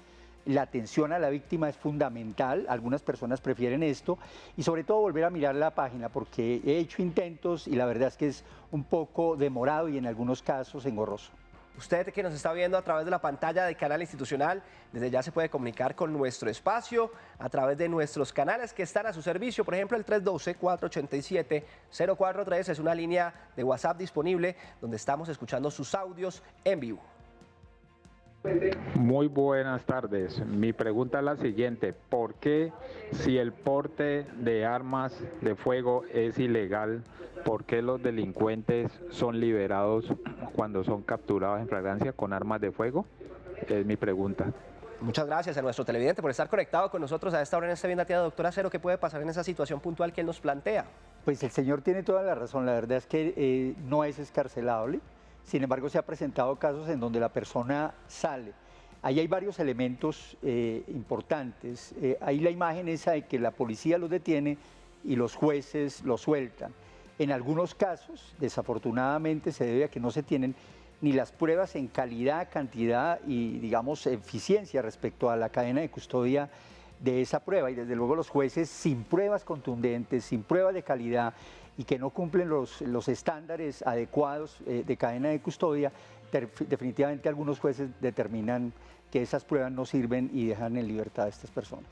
La atención a la víctima es fundamental, algunas personas prefieren esto, y sobre todo volver a mirar la página, porque he hecho intentos y la verdad es que es un poco demorado y en algunos casos engorroso. Usted que nos está viendo a través de la pantalla de Canal Institucional, desde ya se puede comunicar con nuestro espacio a través de nuestros canales que están a su servicio. Por ejemplo, el 312-487-043 es una línea de WhatsApp disponible donde estamos escuchando sus audios en vivo. Muy buenas tardes. Mi pregunta es la siguiente: ¿por qué, si el porte de armas de fuego es ilegal, por qué los delincuentes son liberados cuando son capturados en flagrancia con armas de fuego? Es mi pregunta. Muchas gracias a nuestro televidente por estar conectado con nosotros a esta hora en este Bien Dateado. Doctor Acero, ¿qué puede pasar en esa situación puntual que él nos plantea? Pues el señor tiene toda la razón. La verdad es que no es excarcelable. Sin embargo, se han presentado casos en donde la persona sale. Ahí hay varios elementos importantes. Ahí la imagen esa de que la policía los detiene y los jueces los sueltan. En algunos casos, desafortunadamente, se debe a que no se tienen ni las pruebas en calidad, cantidad y, digamos, eficiencia respecto a la cadena de custodia de esa prueba. Y desde luego los jueces, sin pruebas contundentes, sin pruebas de calidad, y que no cumplen los estándares adecuados de cadena de custodia, definitivamente algunos jueces determinan que esas pruebas no sirven y dejan en libertad a estas personas.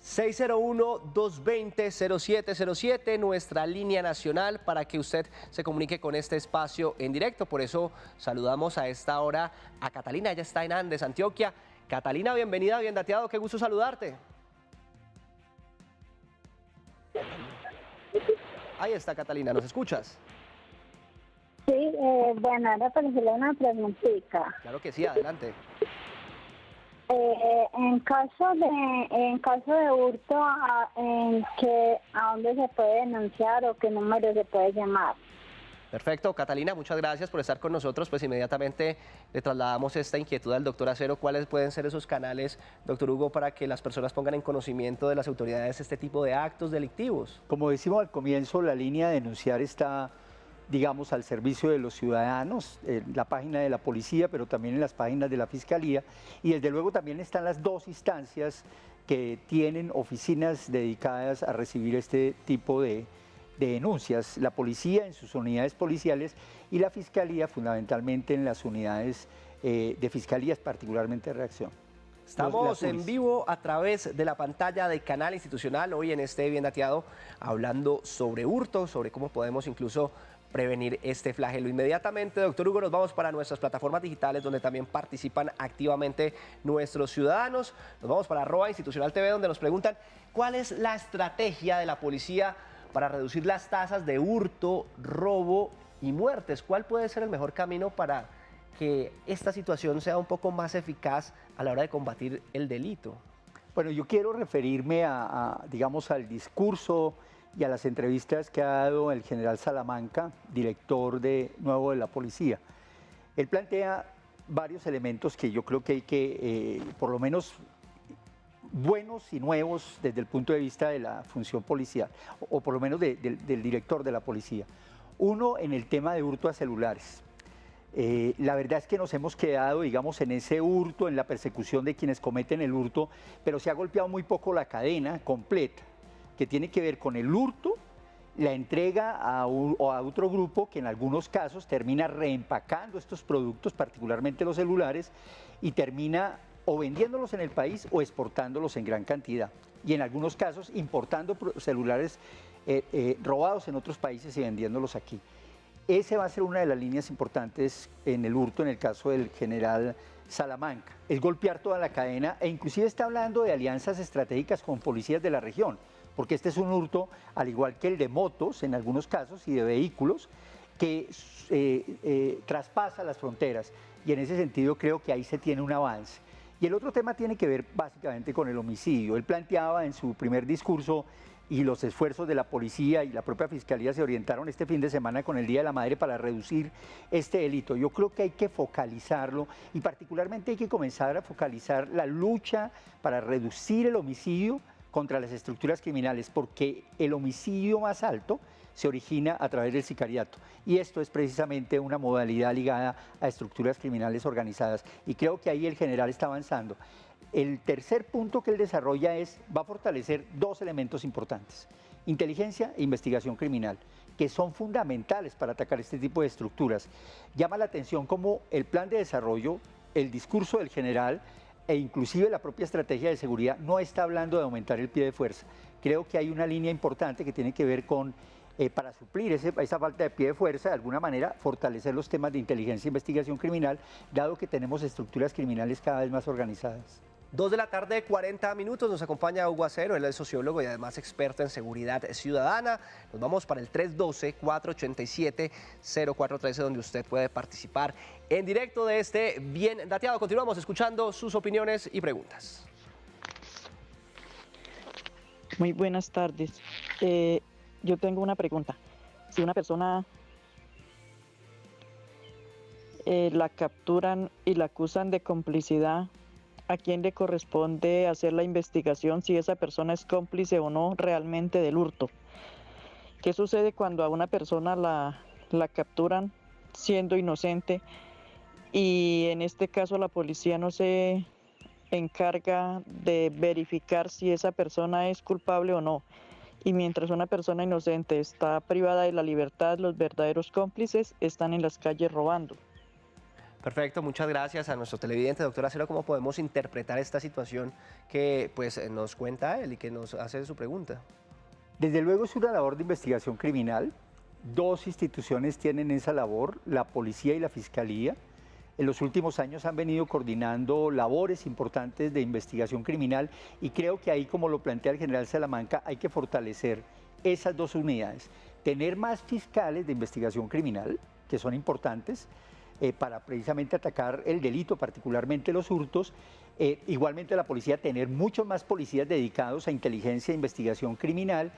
601-220-0707, nuestra línea nacional para que usted se comunique con este espacio en directo. Por eso saludamos a esta hora a Catalina, ella está en Andes, Antioquia. Catalina, bienvenida, Bien Dateado, qué gusto saludarte. Ahí está Catalina, ¿nos escuchas? Sí, bueno, era para hacerle una preguntita. Claro que sí, adelante. En caso de hurto, ¿a dónde se puede denunciar o qué número se puede llamar? Perfecto, Catalina, muchas gracias por estar con nosotros. Pues inmediatamente le trasladamos esta inquietud al doctor Acero. ¿Cuáles pueden ser esos canales, doctor Hugo, para que las personas pongan en conocimiento de las autoridades este tipo de actos delictivos? Como decimos al comienzo, la línea de denunciar está, digamos, al servicio de los ciudadanos, en la página de la policía, pero también en las páginas de la fiscalía, y desde luego también están las dos instancias que tienen oficinas dedicadas a recibir este tipo de denuncias, la policía en sus unidades policiales y la fiscalía fundamentalmente en las unidades de fiscalías, particularmente de reacción. Estamos en vivo a través de la pantalla de Canal Institucional, hoy en este Bien Dateado, hablando sobre hurto, sobre cómo podemos incluso prevenir este flagelo. Inmediatamente, doctor Hugo, nos vamos para nuestras plataformas digitales donde también participan activamente nuestros ciudadanos. Nos vamos para @institucional TV, donde nos preguntan cuál es la estrategia de la policía para reducir las tasas de hurto, robo y muertes. ¿Cuál puede ser el mejor camino para que esta situación sea un poco más eficaz a la hora de combatir el delito? Bueno, yo quiero referirme digamos, al discurso y a las entrevistas que ha dado el general Salamanca, director nuevo de la policía. Él plantea varios elementos que yo creo que hay que, por lo menos, buenos y nuevos desde el punto de vista de la función policial, o por lo menos del director de la policía. Uno, en el tema de hurto a celulares. La verdad es que nos hemos quedado, digamos, en ese hurto, en la persecución de quienes cometen el hurto, pero se ha golpeado muy poco la cadena completa, que tiene que ver con el hurto, la entrega a otro grupo que en algunos casos termina reempacando estos productos, particularmente los celulares, y termina o vendiéndolos en el país o exportándolos en gran cantidad. Y en algunos casos importando celulares robados en otros países y vendiéndolos aquí. Esa va a ser una de las líneas importantes en el hurto, en el caso del general Salamanca, es golpear toda la cadena e inclusive está hablando de alianzas estratégicas con policías de la región, porque este es un hurto, al igual que el de motos en algunos casos y de vehículos, que traspasa las fronteras y en ese sentido creo que ahí se tiene un avance. Y el otro tema tiene que ver básicamente con el homicidio. Él planteaba en su primer discurso y los esfuerzos de la policía y la propia fiscalía se orientaron este fin de semana con el Día de la Madre para reducir este delito. Yo creo que hay que focalizarlo y particularmente hay que comenzar a focalizar la lucha para reducir el homicidio contra las estructuras criminales, porque el homicidio más alto se origina a través del sicariato y esto es precisamente una modalidad ligada a estructuras criminales organizadas y creo que ahí el general está avanzando. El tercer punto que él desarrolla va a fortalecer dos elementos importantes, inteligencia e investigación criminal, que son fundamentales para atacar este tipo de estructuras. Llama la atención cómo el plan de desarrollo, el discurso del general e inclusive la propia estrategia de seguridad no está hablando de aumentar el pie de fuerza. Creo que hay una línea importante que tiene que ver con, para suplir esa falta de pie de fuerza, de alguna manera fortalecer los temas de inteligencia e investigación criminal, dado que tenemos estructuras criminales cada vez más organizadas. 2:40 p.m, nos acompaña Hugo Acero, él es sociólogo y además experto en seguridad ciudadana. Nos vamos para el 312-487-0413, donde usted puede participar en directo de este Bien Dateado. Continuamos escuchando sus opiniones y preguntas. Muy buenas tardes. Yo tengo una pregunta. Si una persona la capturan y la acusan de complicidad, ¿a quién le corresponde hacer la investigación si esa persona es cómplice o no realmente del hurto? ¿Qué sucede cuando a una persona la capturan siendo inocente y en este caso la policía no se encarga de verificar si esa persona es culpable o no? Y mientras una persona inocente está privada de la libertad, los verdaderos cómplices están en las calles robando. Perfecto, muchas gracias a nuestro televidente. Doctor Acero, ¿cómo podemos interpretar esta situación que pues, nos cuenta él y que nos hace su pregunta? Desde luego es una labor de investigación criminal. Dos instituciones tienen esa labor, la policía y la fiscalía. En los últimos años han venido coordinando labores importantes de investigación criminal y creo que ahí, como lo plantea el general Salamanca, hay que fortalecer esas dos unidades. Tener más fiscales de investigación criminal, que son importantes, para precisamente atacar el delito, particularmente los hurtos. Igualmente la policía, tener muchos más policías dedicados a inteligencia e investigación criminal,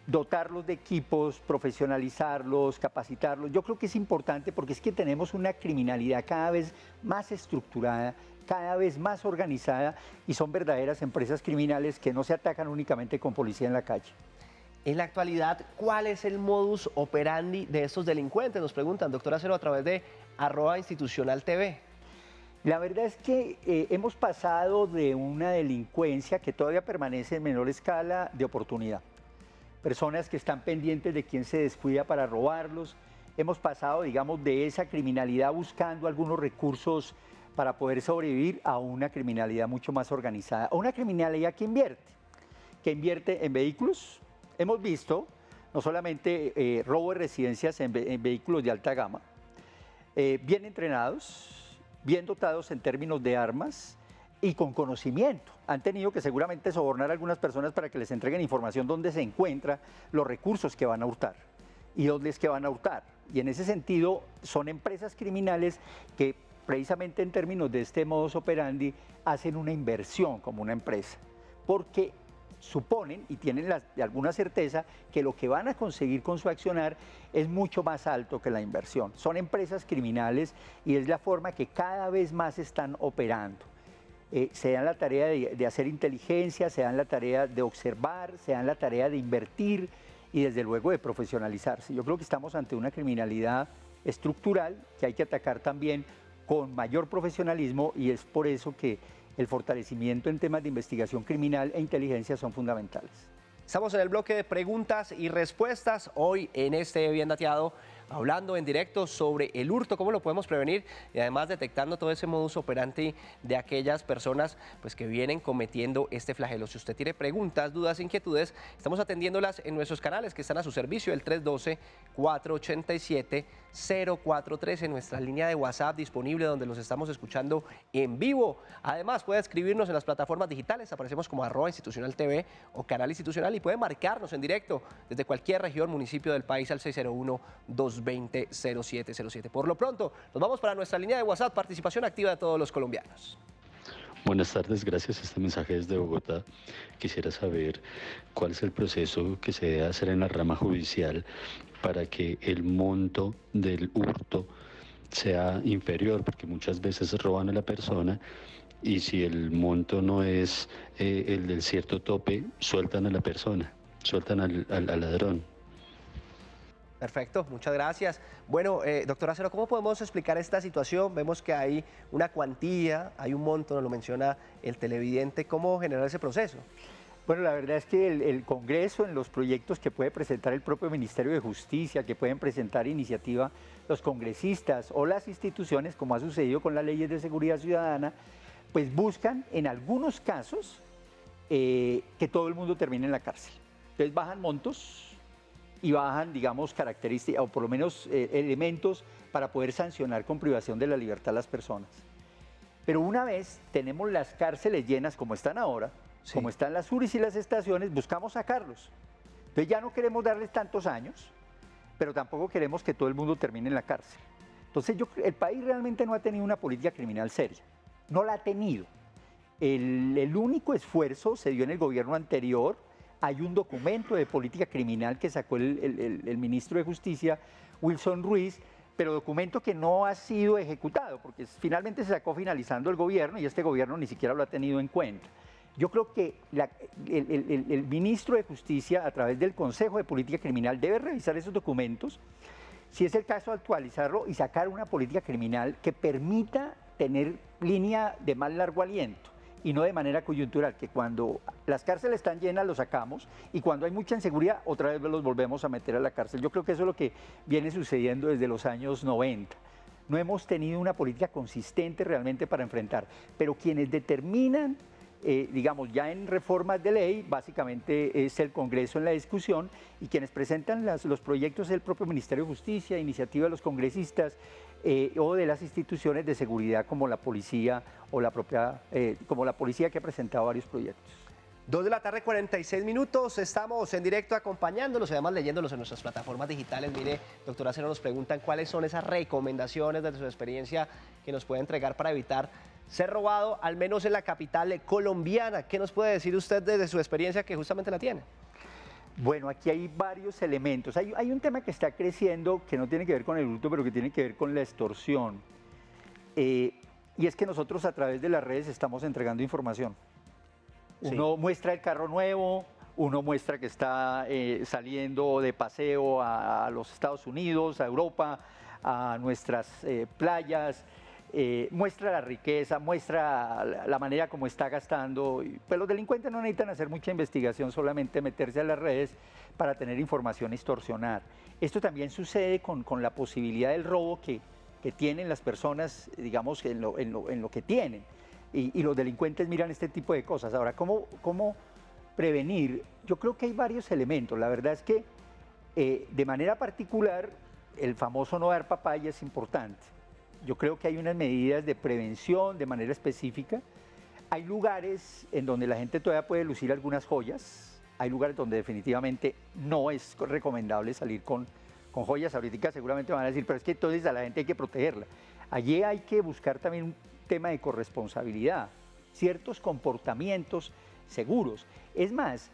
dotarlos de equipos, profesionalizarlos, capacitarlos. Yo creo que es importante porque es que tenemos una criminalidad cada vez más estructurada, cada vez más organizada y son verdaderas empresas criminales que no se atacan únicamente con policía en la calle. En la actualidad, ¿cuál es el modus operandi de estos delincuentes? Nos preguntan, doctor Acero, a través de @institucionaltv. La verdad es que hemos pasado de una delincuencia que todavía permanece en menor escala de oportunidad. Personas que están pendientes de quién se descuida para robarlos. Hemos pasado, digamos, de esa criminalidad buscando algunos recursos para poder sobrevivir a una criminalidad mucho más organizada. A una criminalidad que invierte en vehículos. Hemos visto no solamente robo de residencias en vehículos de alta gama, bien entrenados, bien dotados en términos de armas y con conocimiento. Han tenido que seguramente sobornar a algunas personas para que les entreguen información dónde se encuentran los recursos que van a hurtar y dónde es que van a hurtar. Y en ese sentido son empresas criminales que precisamente en términos de este modus operandi hacen una inversión como una empresa, porque suponen y tienen de alguna certeza que lo que van a conseguir con su accionar es mucho más alto que la inversión. Son empresas criminales y es la forma que cada vez más están operando. Se dan la tarea de hacer inteligencia, se dan la tarea de observar, se dan la tarea de invertir y desde luego de profesionalizarse. Yo creo que estamos ante una criminalidad estructural que hay que atacar también con mayor profesionalismo y es por eso que el fortalecimiento en temas de investigación criminal e inteligencia son fundamentales. Estamos en el bloque de preguntas y respuestas. Hoy en este Bien Dateado hablando en directo sobre el hurto, cómo lo podemos prevenir y además detectando todo ese modus operandi de aquellas personas pues, que vienen cometiendo este flagelo. Si usted tiene preguntas, dudas, inquietudes, estamos atendiéndolas en nuestros canales que están a su servicio, el 312-487-043, en nuestra línea de WhatsApp disponible donde los estamos escuchando en vivo. Además, puede escribirnos en las plataformas digitales, aparecemos como @institucionaltv o Canal Institucional y puede marcarnos en directo desde cualquier región, municipio del país al 601-220-0707. Por lo pronto, nos vamos para nuestra línea de WhatsApp, participación activa de todos los colombianos. Buenas tardes, gracias a este mensaje desde Bogotá. Quisiera saber cuál es el proceso que se debe hacer en la rama judicial para que el monto del hurto sea inferior, porque muchas veces roban a la persona y si el monto no es el del cierto tope, sueltan a la persona, sueltan al ladrón. Perfecto, muchas gracias. Bueno, doctor Acero, ¿cómo podemos explicar esta situación? Vemos que hay una cuantía, hay un monto, nos lo menciona el televidente. ¿Cómo generar ese proceso? Bueno, la verdad es que el Congreso, en los proyectos que puede presentar el propio Ministerio de Justicia, que pueden presentar iniciativa los congresistas o las instituciones, como ha sucedido con las leyes de seguridad ciudadana, pues buscan en algunos casos que todo el mundo termine en la cárcel. Entonces bajan montos y bajan, digamos, características o por lo menos elementos para poder sancionar con privación de la libertad a las personas. Pero una vez tenemos las cárceles llenas como están ahora, sí, como están las URIs y las estaciones, buscamos sacarlos. Entonces ya no queremos darles tantos años, pero tampoco queremos que todo el mundo termine en la cárcel. Entonces el país realmente no ha tenido una política criminal seria, no la ha tenido. El único esfuerzo se dio en el gobierno anterior. Hay un documento de política criminal que sacó el ministro de Justicia, Wilson Ruiz, pero documento que no ha sido ejecutado, porque finalmente se sacó finalizando el gobierno y este gobierno ni siquiera lo ha tenido en cuenta. Yo creo que el ministro de Justicia, a través del Consejo de Política Criminal, debe revisar esos documentos, si es el caso actualizarlo y sacar una política criminal que permita tener línea de más largo aliento y no de manera coyuntural, que cuando las cárceles están llenas los sacamos y cuando hay mucha inseguridad otra vez los volvemos a meter a la cárcel. Yo creo que eso es lo que viene sucediendo desde los años 90. No hemos tenido una política consistente realmente para enfrentar, pero quienes determinan, digamos, ya en reformas de ley, básicamente es el Congreso en la discusión y quienes presentan los proyectos es el propio Ministerio de Justicia, iniciativa de los congresistas, o de las instituciones de seguridad como la policía o la propia, como la policía que ha presentado varios proyectos. 2:46 p.m, estamos en directo acompañándolos y además leyéndolos en nuestras plataformas digitales. Mire, doctora Acero, nos preguntan cuáles son esas recomendaciones desde su experiencia que nos puede entregar para evitar ser robado, al menos en la capital colombiana. ¿Qué nos puede decir usted desde su experiencia que justamente la tiene? Bueno, aquí hay varios elementos. Hay un tema que está creciendo que no tiene que ver con el hurto, pero que tiene que ver con la extorsión. Y es que nosotros a través de las redes estamos entregando información. Uno muestra el carro nuevo, uno muestra que está saliendo de paseo a los Estados Unidos, a Europa, a nuestras playas. Muestra la riqueza, muestra la manera como está gastando. Pues los delincuentes no necesitan hacer mucha investigación, solamente meterse a las redes para tener información y extorsionar. Esto también sucede con la posibilidad del robo que tienen las personas, digamos, en lo que tienen. Y los delincuentes miran este tipo de cosas. Ahora, ¿cómo prevenir? Yo creo que hay varios elementos. La verdad es que de manera particular el famoso no dar papaya es importante. Yo creo que hay unas medidas de prevención de manera específica. Hay lugares en donde la gente todavía puede lucir algunas joyas. Hay lugares donde definitivamente no es recomendable salir con joyas. Ahorita seguramente van a decir, pero es que entonces a la gente hay que protegerla. Allí hay que buscar también un tema de corresponsabilidad, ciertos comportamientos seguros. Es más,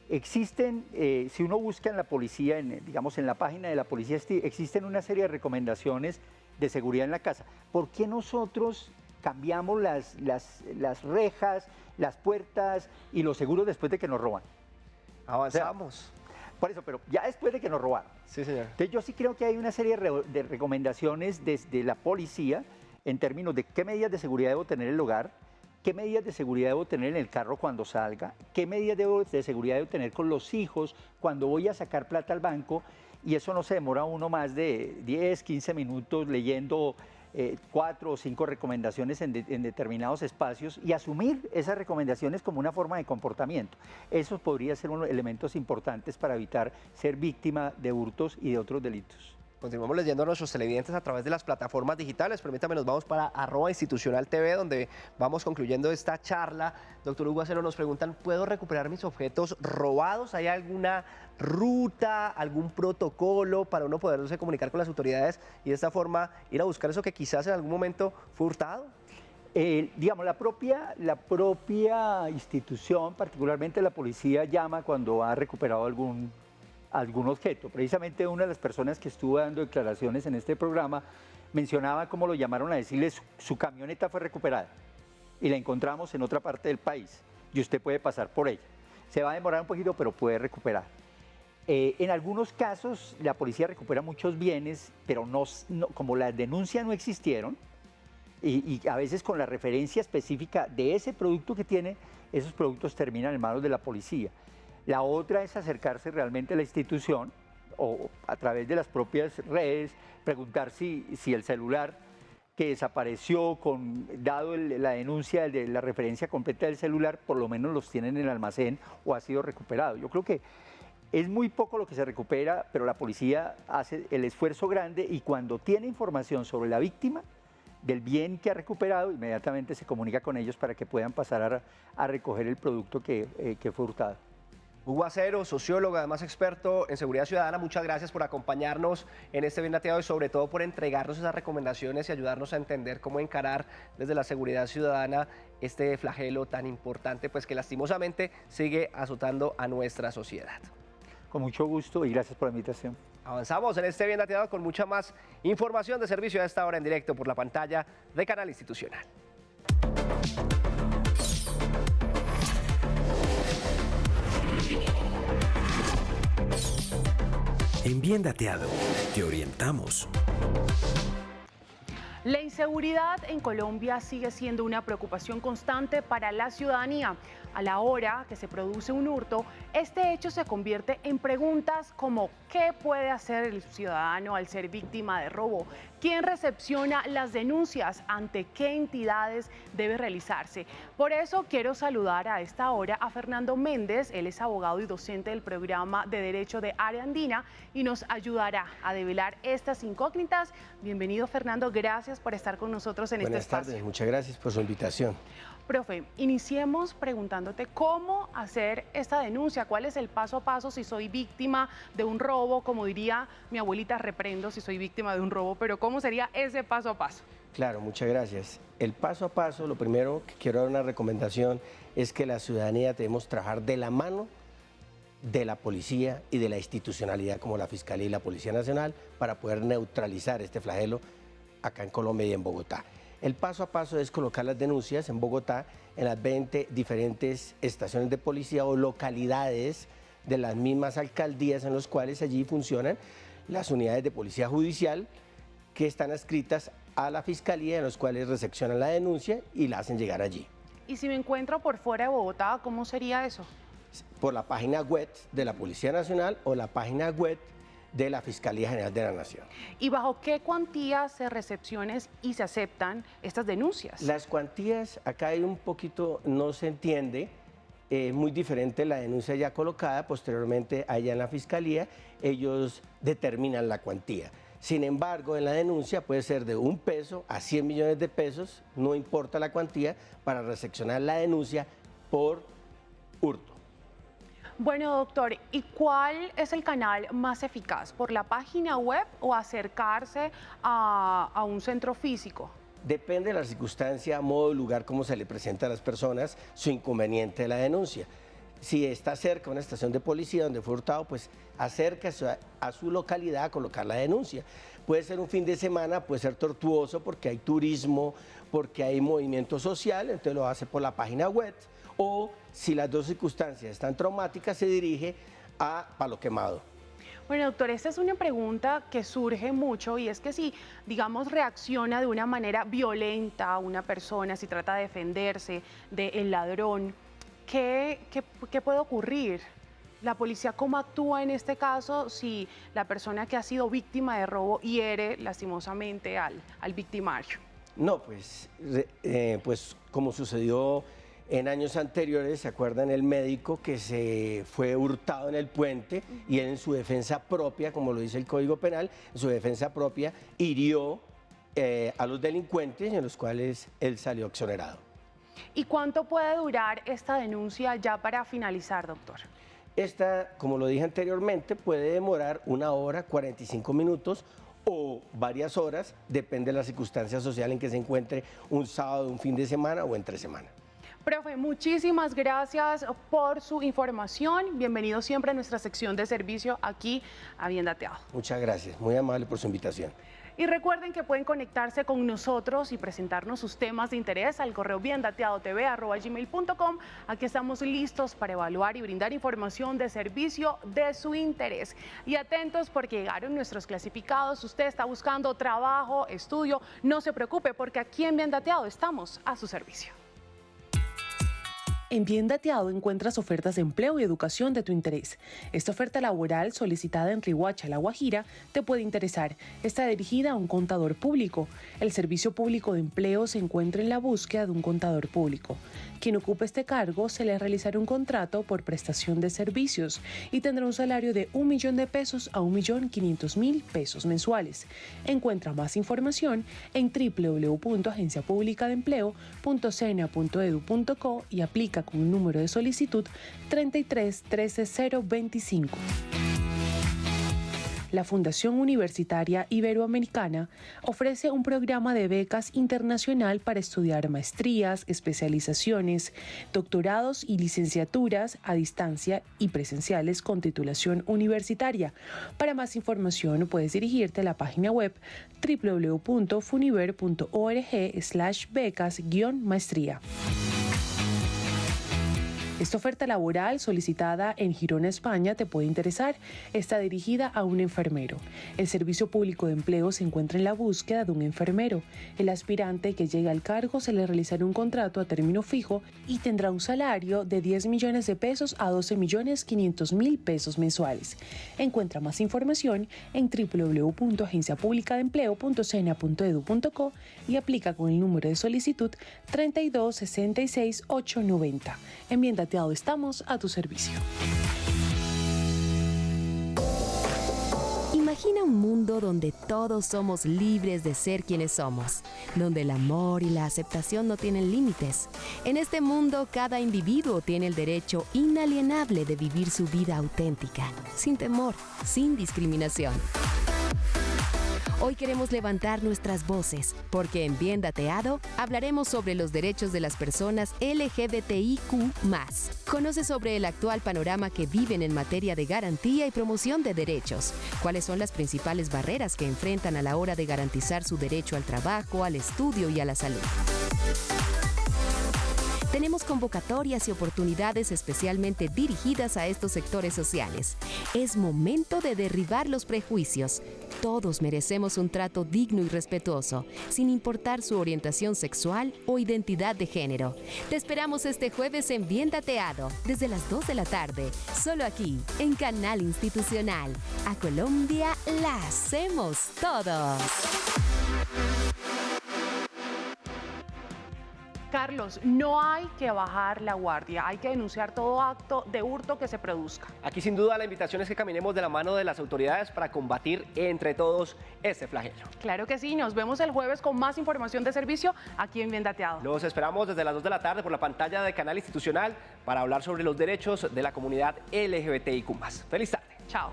existen, si uno busca en la policía, digamos en la página de la policía, existen una serie de recomendaciones de seguridad en la casa. ¿Por qué nosotros cambiamos las rejas, las puertas y los seguros después de que nos roban? Avanzamos. O sea, por eso, pero ya después de que nos robaron. Sí, señor. Entonces yo sí creo que hay una serie de recomendaciones desde la policía en términos de qué medidas de seguridad debo tener en el hogar, qué medidas de seguridad debo tener en el carro cuando salga, qué medidas de seguridad debo tener con los hijos cuando voy a sacar plata al banco y eso no se demora uno más de 10, 15 minutos leyendo 4 o 5 recomendaciones en determinados espacios y asumir esas recomendaciones como una forma de comportamiento. Eso podría ser unos elementos importantes para evitar ser víctima de hurtos y de otros delitos. Continuamos leyendo a nuestros televidentes a través de las plataformas digitales. Permítame, nos vamos para @institucionaltv, donde vamos concluyendo esta charla. Doctor Hugo Acero, nos preguntan, ¿puedo recuperar mis objetos robados? ¿Hay alguna ruta, algún protocolo para uno poderse comunicar con las autoridades y de esta forma ir a buscar eso que quizás en algún momento fue hurtado? Digamos, la propia institución, particularmente la policía, llama cuando ha recuperado algún objeto. Precisamente una de las personas que estuvo dando declaraciones en este programa mencionaba cómo lo llamaron a decirle su camioneta fue recuperada y la encontramos en otra parte del país y usted puede pasar por ella. Se va a demorar un poquito, pero puede recuperar. En algunos casos la policía recupera muchos bienes, pero como las denuncias no existieron y a veces con la referencia específica de ese producto que tiene, esos productos terminan en manos de la policía. La otra es acercarse realmente a la institución o a través de las propias redes, preguntar si el celular que desapareció, dado la denuncia de la referencia completa del celular, por lo menos los tienen en el almacén o ha sido recuperado. Yo creo que es muy poco lo que se recupera, pero la policía hace el esfuerzo grande y cuando tiene información sobre la víctima del bien que ha recuperado, inmediatamente se comunica con ellos para que puedan pasar a recoger el producto que fue hurtado. Hugo Acero, sociólogo, además experto en seguridad ciudadana, muchas gracias por acompañarnos en este Bien Dateado y sobre todo por entregarnos esas recomendaciones y ayudarnos a entender cómo encarar desde la seguridad ciudadana este flagelo tan importante, pues que lastimosamente sigue azotando a nuestra sociedad. Con mucho gusto y gracias por la invitación. Avanzamos en este Bien Dateado con mucha más información de servicio a esta hora en directo por la pantalla de Canal Institucional. En Bien Dateado, te orientamos. La inseguridad en Colombia sigue siendo una preocupación constante para la ciudadanía. A la hora que se produce un hurto, este hecho se convierte en preguntas como ¿qué puede hacer el ciudadano al ser víctima de robo? ¿Quién recepciona las denuncias? ¿Ante qué entidades debe realizarse? Por eso quiero saludar a esta hora a Fernando Méndez. Él es abogado y docente del programa de Derecho de Área Andina y nos ayudará a develar estas incógnitas. Bienvenido, Fernando. Gracias por estar con nosotros en este espacio. Buenas tardes, muchas gracias por su invitación. Profe, iniciemos preguntándote cómo hacer esta denuncia, cuál es el paso a paso si soy víctima de un robo, como diría mi abuelita, reprendo si soy víctima de un robo, pero ¿cómo sería ese paso a paso? Claro, muchas gracias. El paso a paso, lo primero que quiero dar una recomendación es que la ciudadanía debemos trabajar de la mano de la policía y de la institucionalidad como la Fiscalía y la Policía Nacional para poder neutralizar este flagelo acá en Colombia y en Bogotá. El paso a paso es colocar las denuncias en Bogotá en las 20 diferentes estaciones de policía o localidades de las mismas alcaldías en las cuales allí funcionan las unidades de policía judicial que están adscritas a la Fiscalía, en los cuales recepcionan la denuncia y la hacen llegar allí. ¿Y si me encuentro por fuera de Bogotá, cómo sería eso? Por la página web de la Policía Nacional o la página web de la Fiscalía General de la Nación. ¿Y bajo qué cuantías se recepcionan y se aceptan estas denuncias? Las cuantías, acá hay un poquito, no se entiende, muy diferente la denuncia ya colocada, posteriormente allá en la Fiscalía, ellos determinan la cuantía. Sin embargo, en la denuncia puede ser de 1 peso a 100 millones de pesos, no importa la cuantía, para recepcionar la denuncia por hurto. Bueno, doctor, ¿y cuál es el canal más eficaz? ¿Por la página web o acercarse a un centro físico? Depende de la circunstancia, modo, lugar, cómo se le presenta a las personas su inconveniente de la denuncia. Si está cerca de una estación de policía donde fue hurtado, pues acérquese a su localidad a colocar la denuncia. Puede ser un fin de semana, puede ser tortuoso porque hay turismo, porque hay movimiento social, entonces lo hace por la página web. O si las dos circunstancias están traumáticas, se dirige a Palo Quemado. Bueno, doctor, esta es una pregunta que surge mucho y es que si, digamos, reacciona de una manera violenta a una persona, si trata de defenderse del ladrón, ¿qué puede ocurrir? ¿La policía cómo actúa en este caso si la persona que ha sido víctima de robo hiere lastimosamente al victimario? No, pues como sucedió en años anteriores, ¿se acuerdan el médico que se fue hurtado en el puente y él en su defensa propia, como lo dice el Código Penal, en su defensa propia hirió a los delincuentes, en los cuales él salió exonerado? ¿Y cuánto puede durar esta denuncia ya para finalizar, doctor? Esta, como lo dije anteriormente, puede demorar 1 hora, 45 minutos o varias horas, depende de la circunstancia social en que se encuentre, un sábado, un fin de semana o entre semana. Profe, muchísimas gracias por su información. Bienvenido siempre a nuestra sección de servicio aquí a Bien Dateado. Muchas gracias, muy amable por su invitación. Y recuerden que pueden conectarse con nosotros y presentarnos sus temas de interés al correo biendateadotv@gmail.com. Aquí estamos listos para evaluar y brindar información de servicio de su interés. Y atentos porque llegaron nuestros clasificados. Usted está buscando trabajo, estudio, no se preocupe porque aquí en Bien Dateado estamos a su servicio. En Bien Dateado encuentras ofertas de empleo y educación de tu interés. Esta oferta laboral solicitada en Riohacha, La Guajira, te puede interesar. Está dirigida a un contador público. El Servicio Público de Empleo se encuentra en la búsqueda de un contador público. Quien ocupe este cargo se le realizará un contrato por prestación de servicios y tendrá un salario de 1 millón de pesos a 1.500.000 pesos mensuales. Encuentra más información en www.agenciapublicadeempleo.cna.edu.co y aplica con un número de solicitud 33 13 025. La Fundación Universitaria Iberoamericana ofrece un programa de becas internacional para estudiar maestrías, especializaciones, doctorados y licenciaturas a distancia y presenciales con titulación universitaria. Para más información puedes dirigirte a la página web www.funiver.org/becas-maestría. Esta oferta laboral solicitada en Girona, España, te puede interesar. Está dirigida a un enfermero. El Servicio Público de Empleo se encuentra en la búsqueda de un enfermero. El aspirante que llegue al cargo se le realizará un contrato a término fijo y tendrá un salario de 10 millones de pesos a 12.500.000 pesos mensuales. Encuentra más información en www.agenciapublicadeempleo.cna.edu.co y aplica con el número de solicitud 32 66 890. En Bien Dateado estamos a tu servicio. Imagina un mundo donde todos somos libres de ser quienes somos, donde el amor y la aceptación no tienen límites. En este mundo, cada individuo tiene el derecho inalienable de vivir su vida auténtica, sin temor, sin discriminación. Hoy queremos levantar nuestras voces, porque en Bien Dateado hablaremos sobre los derechos de las personas LGBTIQ+. Conoce sobre el actual panorama que viven en materia de garantía y promoción de derechos. ¿Cuáles son las principales barreras que enfrentan a la hora de garantizar su derecho al trabajo, al estudio y a la salud? Tenemos convocatorias y oportunidades especialmente dirigidas a estos sectores sociales. Es momento de derribar los prejuicios. Todos merecemos un trato digno y respetuoso, sin importar su orientación sexual o identidad de género. Te esperamos este jueves en Bien Dateado, desde las 2 de la tarde, solo aquí, en Canal Institucional. A Colombia la hacemos todos. Carlos, no hay que bajar la guardia, hay que denunciar todo acto de hurto que se produzca. Aquí sin duda la invitación es que caminemos de la mano de las autoridades para combatir entre todos este flagelo. Claro que sí, nos vemos el jueves con más información de servicio aquí en Bien Dateado. Los esperamos desde las 2 de la tarde por la pantalla de Canal Institucional para hablar sobre los derechos de la comunidad LGBTIQ+. Feliz tarde. Chao.